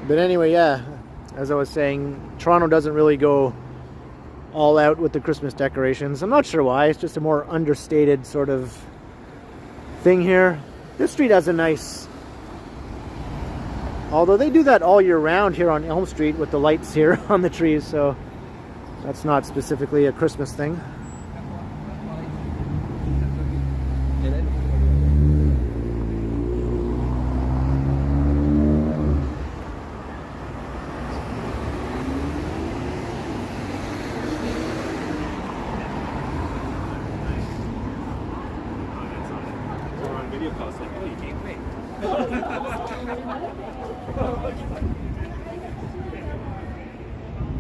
S1: But anyway, yeah, as I was saying, Toronto doesn't really go all out with the Christmas decorations. I'm not sure why. It's just a more understated sort of thing here. This street has a nice... Although they do that all year round here on Elm Street with the lights here on the trees, so that's not specifically a Christmas thing.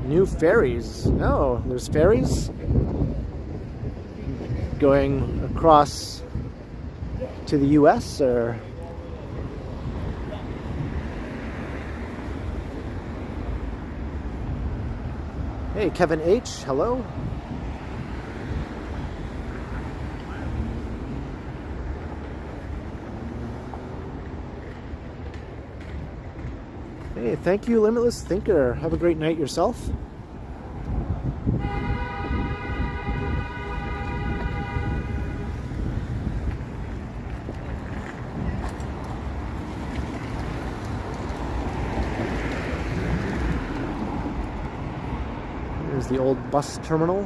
S1: New ferries. Oh, there's ferries going across to the US, or hey, Kevin H, hello. Hey, thank you, Limitless Thinker. Have a great night yourself. Here's the old bus terminal.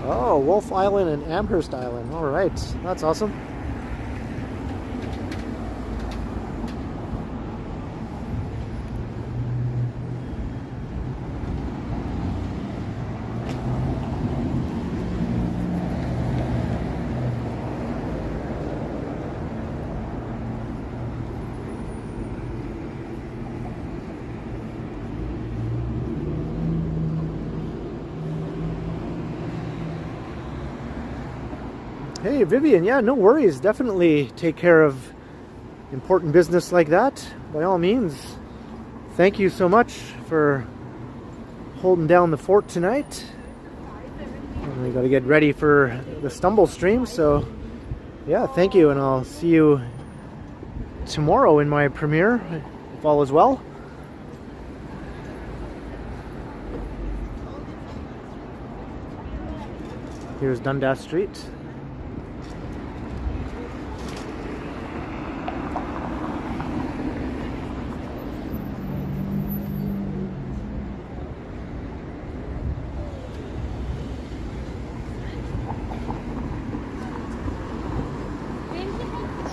S1: Oh, Wolf Island and Amherst Island. All right, that's awesome. Hey Vivian, yeah, no worries. Definitely take care of important business like that. By all means. Thank you so much for holding down the fort tonight. And we got to get ready for the Stumble stream. So yeah, thank you, and I'll see you tomorrow in my premiere, if all is well. Here's Dundas Street.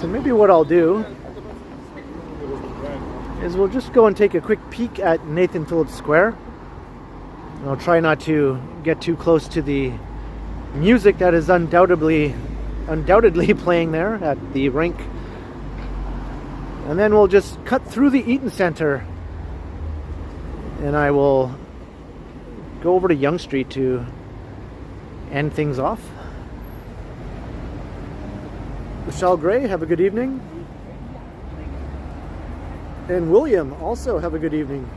S1: So maybe what I'll do is we'll just go and take a quick peek at Nathan Phillips Square. And I'll try not to get too close to the music that is undoubtedly playing there at the rink. And then we'll just cut through the Eaton Center, and I will go over to Yonge Street to end things off. Michelle Gray, have a good evening. And William, also have a good evening.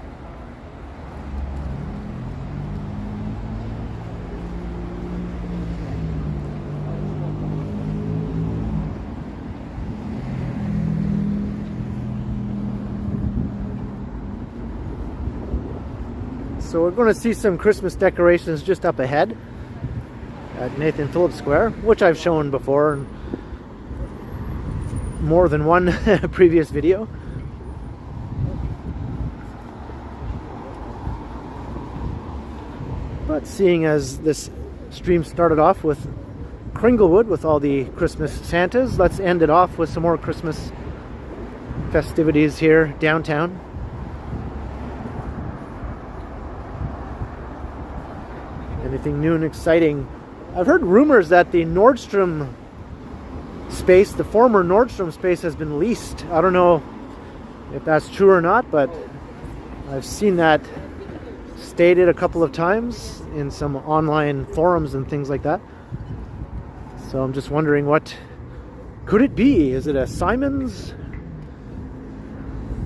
S1: So we're going to see some Christmas decorations just up ahead at Nathan Phillips Square, which I've shown before in more than one previous video. But seeing as this stream started off with Kringlewood with all the Christmas Santas, let's end it off with some more Christmas festivities here downtown. Anything new and exciting? I've heard rumors that the Nordstrom space, the former Nordstrom space, has been leased. I don't know if that's true or not, but I've seen that stated a couple of times in some online forums and things like that. So I'm just wondering, what could it be? Is it a Simon's?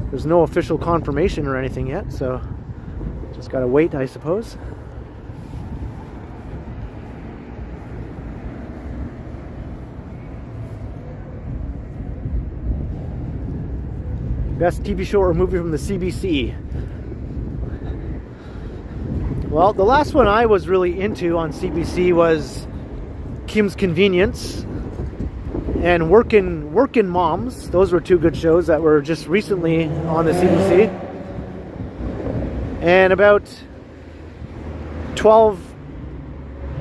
S1: There's no official confirmation or anything yet, so just gotta wait, I suppose. Best TV show or movie from the CBC? Well, the last one I was really into on CBC was Kim's Convenience and Workin' Moms. Those were two good shows that were just recently on the CBC. And about 12,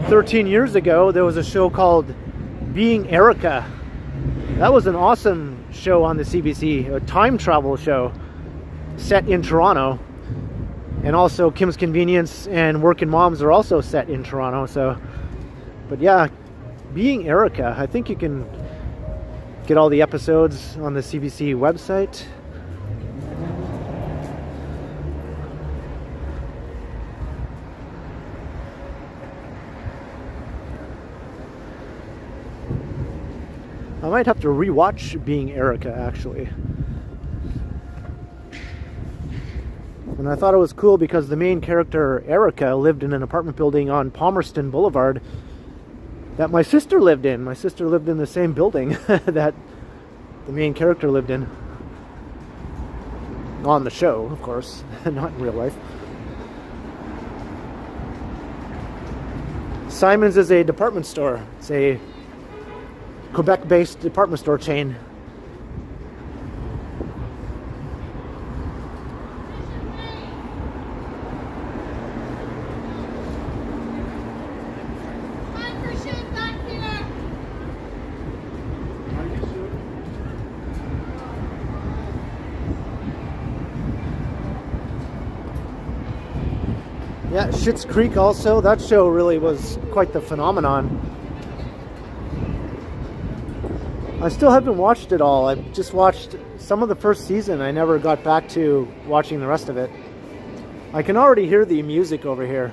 S1: 13 years ago, there was a show called Being Erica. That was an awesome show on the CBC, a time travel show set in Toronto. And also Kim's Convenience and Workin' Moms are also set in Toronto. So, but yeah, Being Erica, I think you can get all the episodes on the CBC website. I might have to rewatch Being Erica, actually. And I thought it was cool because the main character, Erica, lived in an apartment building on Palmerston Boulevard that my sister lived in. My sister lived in the same building that the main character lived in. On the show, of course, not in real life. Simon's is a department store. It's a Quebec-based department store chain. Schitt's Creek also. That show really was quite the phenomenon. I still haven't watched it all. I've just watched some of the first season. I never got back to watching the rest of it. I can already hear the music over here.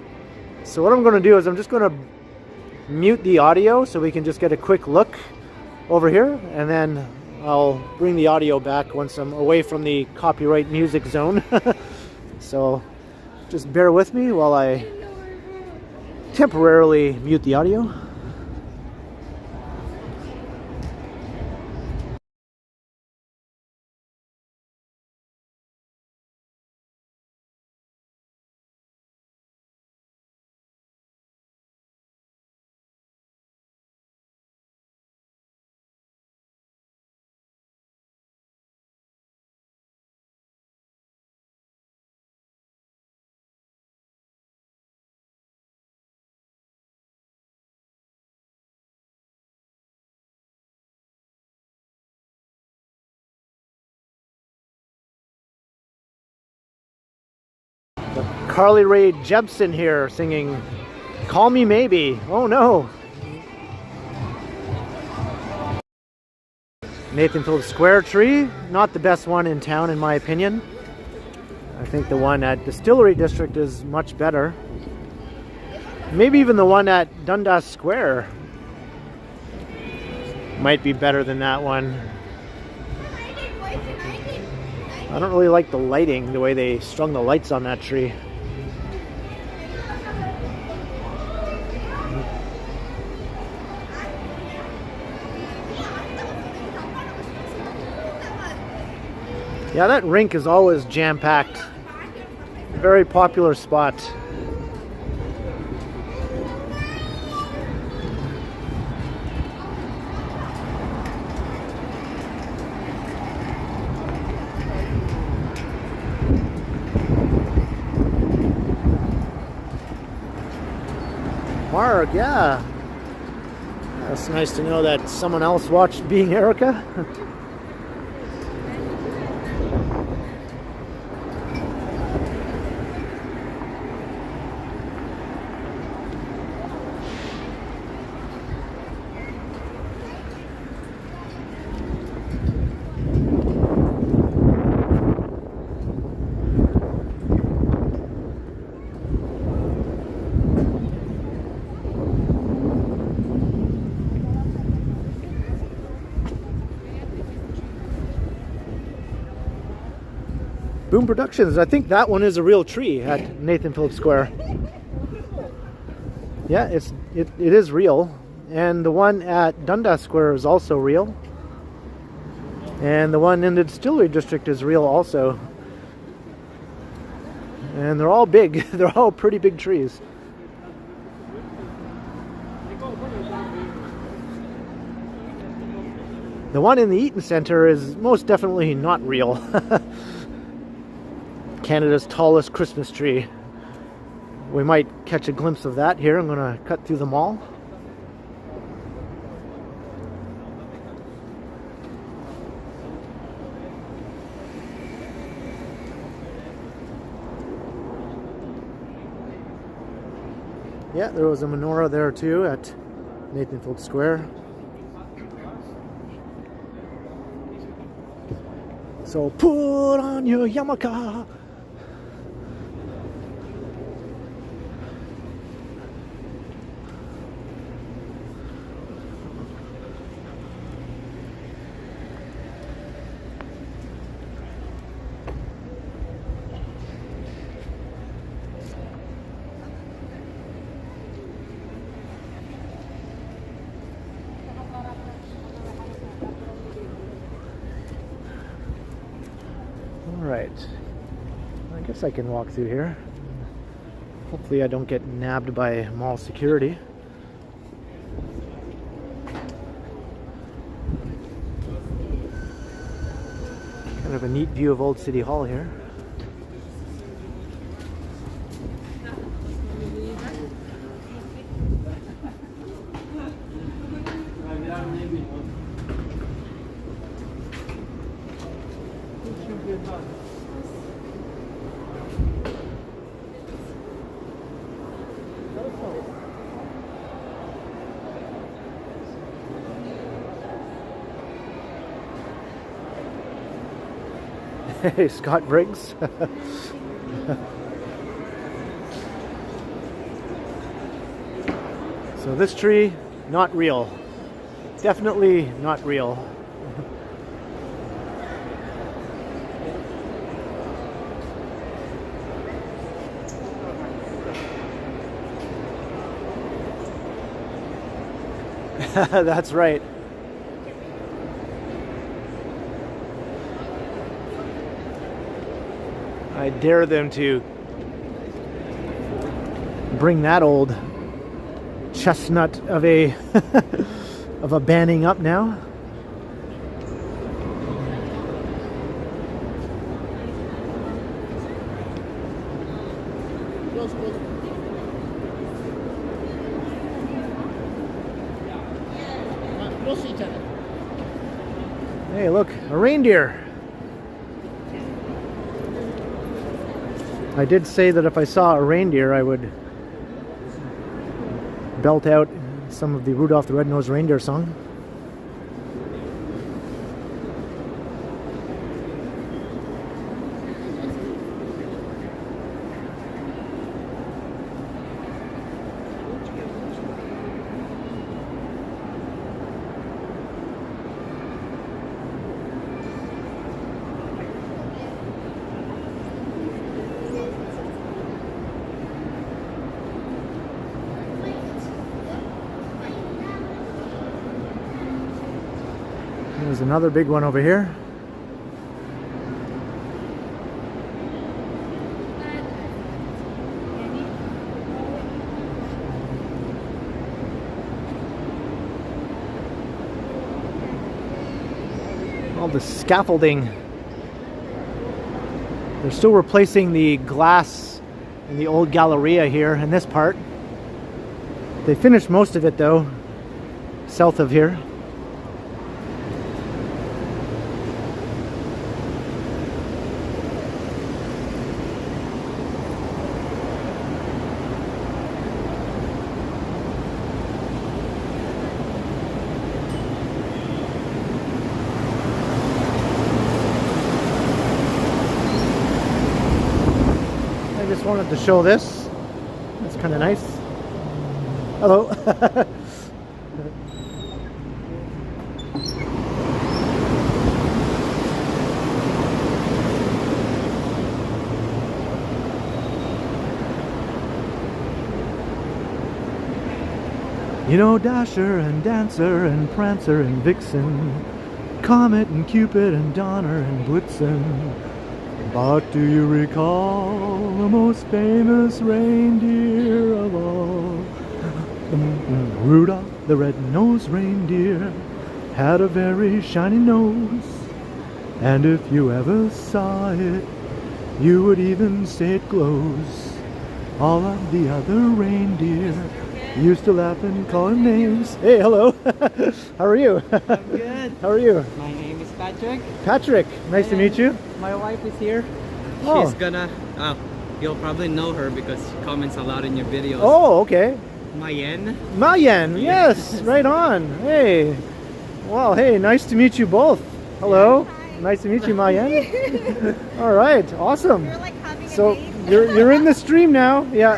S1: So what I'm going to do is I'm just going to mute the audio so we can just get a quick look over here, and then I'll bring the audio back once I'm away from the copyright music zone. So just bear with me while I temporarily mute the audio. Carly Rae Jepsen here singing Call Me Maybe. Oh no. Nathan Phillips Square tree, not the best one in town in my opinion. I think the one at Distillery District is much better. Maybe even the one at Dundas Square might be better than that one. I don't really like the lighting, the way they strung the lights on that tree. Yeah, that rink is always jam-packed. Very popular spot. Mark, yeah. That's nice to know that someone else watched Being Erica. Boom Productions. I think that one is a real tree at Nathan Phillips Square. Yeah, it is real. And the one at Dundas Square is also real. And the one in the Distillery District is real also. And they're all big. They're all pretty big trees. The one in the Eaton Center is most definitely not real. Canada's tallest Christmas tree. We might catch a glimpse of that here. I'm going to cut through the mall. Yeah, there was a menorah there too at Nathan Phillips Square. So put on your yarmulke. Alright, I guess I can walk through here. Hopefully I don't get nabbed by mall security. Kind of a neat view of Old City Hall here. Hey, Scott Briggs. So this tree, not real. Definitely not real. That's right. I dare them to bring that old chestnut of a of a banning up now. Hey, look, a reindeer. I did say that if I saw a reindeer, I would belt out some of the Rudolph the Red-Nosed Reindeer song. There's another big one over here. All the scaffolding. They're still replacing the glass in the old Galleria here in this part. They finished most of it though, south of here. Wanted to show this. It's kind of nice. Hello. You know, Dasher and Dancer and Prancer and Vixen, Comet and Cupid and Donner and Blitzen. But do you recall the most famous reindeer of all? Rudolph the red-nosed reindeer had a very shiny nose, and if you ever saw it, you would even say it glows. All of the other reindeer used to laugh and call him names. Hey, hello. How are you?
S5: I'm good.
S1: How are you?
S5: My name is Patrick.
S1: Patrick, nice to meet you.
S5: My wife is here.
S1: Oh.
S5: She's gonna, you'll probably know her because she comments a lot in your videos.
S1: Oh, okay.
S5: Mayen.
S1: Mayen, yes, right on. Hey, wow, hey, nice to meet you both. Hello,
S6: Hi.
S1: nice to meet you, Mayen. All right, awesome.
S6: You're like having
S1: So
S6: a date.
S1: you're in the stream now, yeah.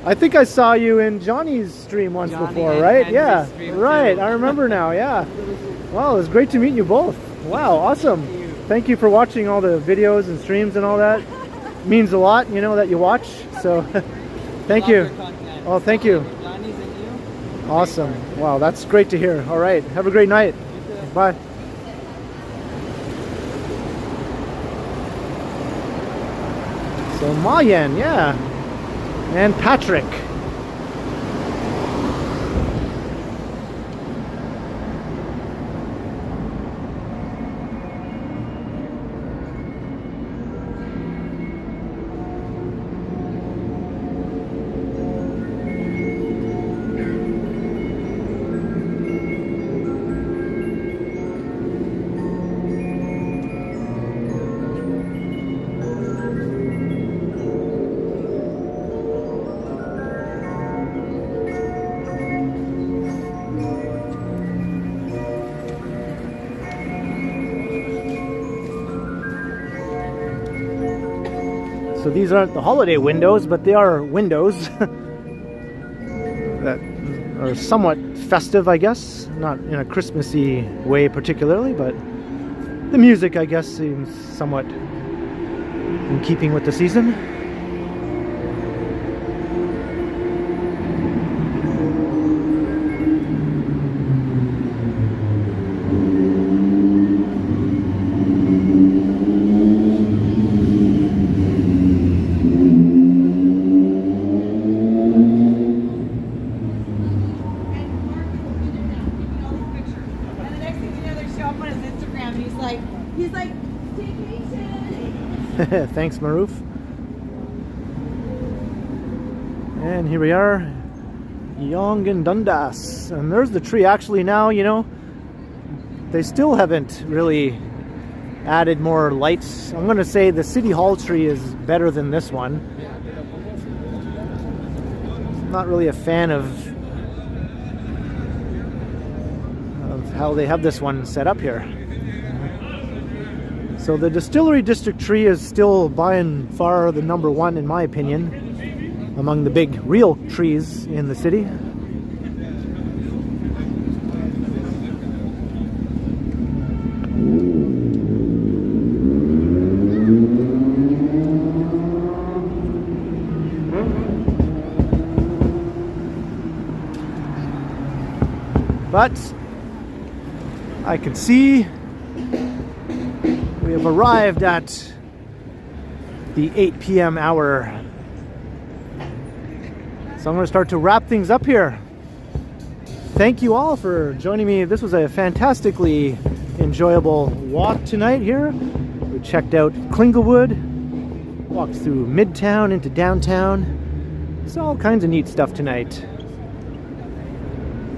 S1: I think I saw you in Johnny's stream once
S5: Johnny
S1: before,
S5: and
S1: right?
S5: Andy's
S1: Yeah,
S5: stream
S1: right.
S5: too.
S1: I remember now. Yeah. Wow, it was great to meet you both. Wow, awesome. Thank you for watching all the videos and streams and all that. It means a lot, you know, that you watch. So, thank you. Oh, thank you.
S5: Johnny's and you.
S1: Awesome. Wow, that's great to hear. All right. Have a great night. Bye. So Mayen, yeah. And Patrick. So these aren't the holiday windows, but they are windows that are somewhat festive, I guess. Not in a Christmassy way particularly, but the music, I guess, seems somewhat in keeping with the season. Thanks, Maroof. And here we are, Yonge and Dundas. And there's the tree. Actually now, you know, they still haven't really added more lights. I'm going to say the City Hall tree is better than this one. I'm not really a fan of how they have this one set up here. So the Distillery District tree is still by and far the number one, in my opinion, among the big real trees in the city. But I can see we have arrived at the 8 p.m. hour. So I'm going to start to wrap things up here. Thank you all for joining me. This was a fantastically enjoyable walk tonight here. We checked out Kringlewood, walked through Midtown into downtown. It's all kinds of neat stuff tonight.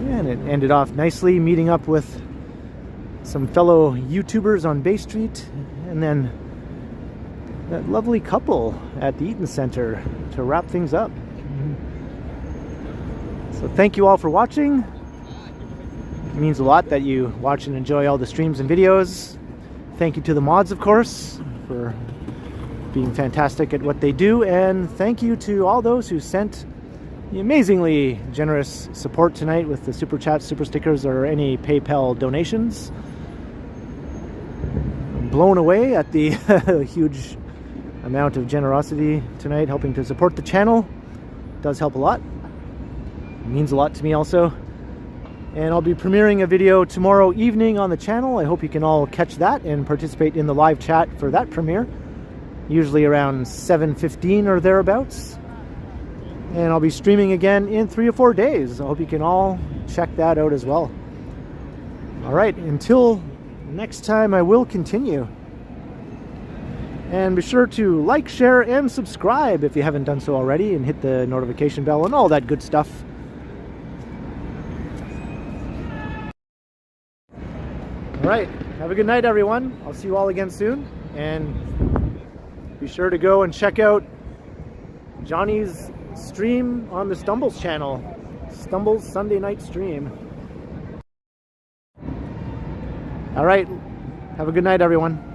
S1: And it ended off nicely meeting up with some fellow YouTubers on Bay Street, and then that lovely couple at the Eaton Center to wrap things up. So thank you all for watching. It means a lot that you watch and enjoy all the streams and videos. Thank you to the mods, of course, for being fantastic at what they do, and thank you to all those who sent the amazingly generous support tonight with the Superchats, Super Stickers, or any PayPal donations. I'm blown away at the huge amount of generosity tonight, helping to support the channel. It does help a lot. It means a lot to me also. And I'll be premiering a video tomorrow evening on the channel. I hope you can all catch that and participate in the live chat for that premiere. Usually around 7:15 or thereabouts. And I'll be streaming again in 3 or 4 days. I hope you can all check that out as well. Alright, until next time, I will continue. And be sure to like, share, and subscribe if you haven't done so already, and hit the notification bell and all that good stuff. Alright, have a good night, everyone. I'll see you all again soon. And be sure to go and check out Johnny's stream on the Stumbles channel. Stumbles Sunday night stream. All right, have a good night, everyone.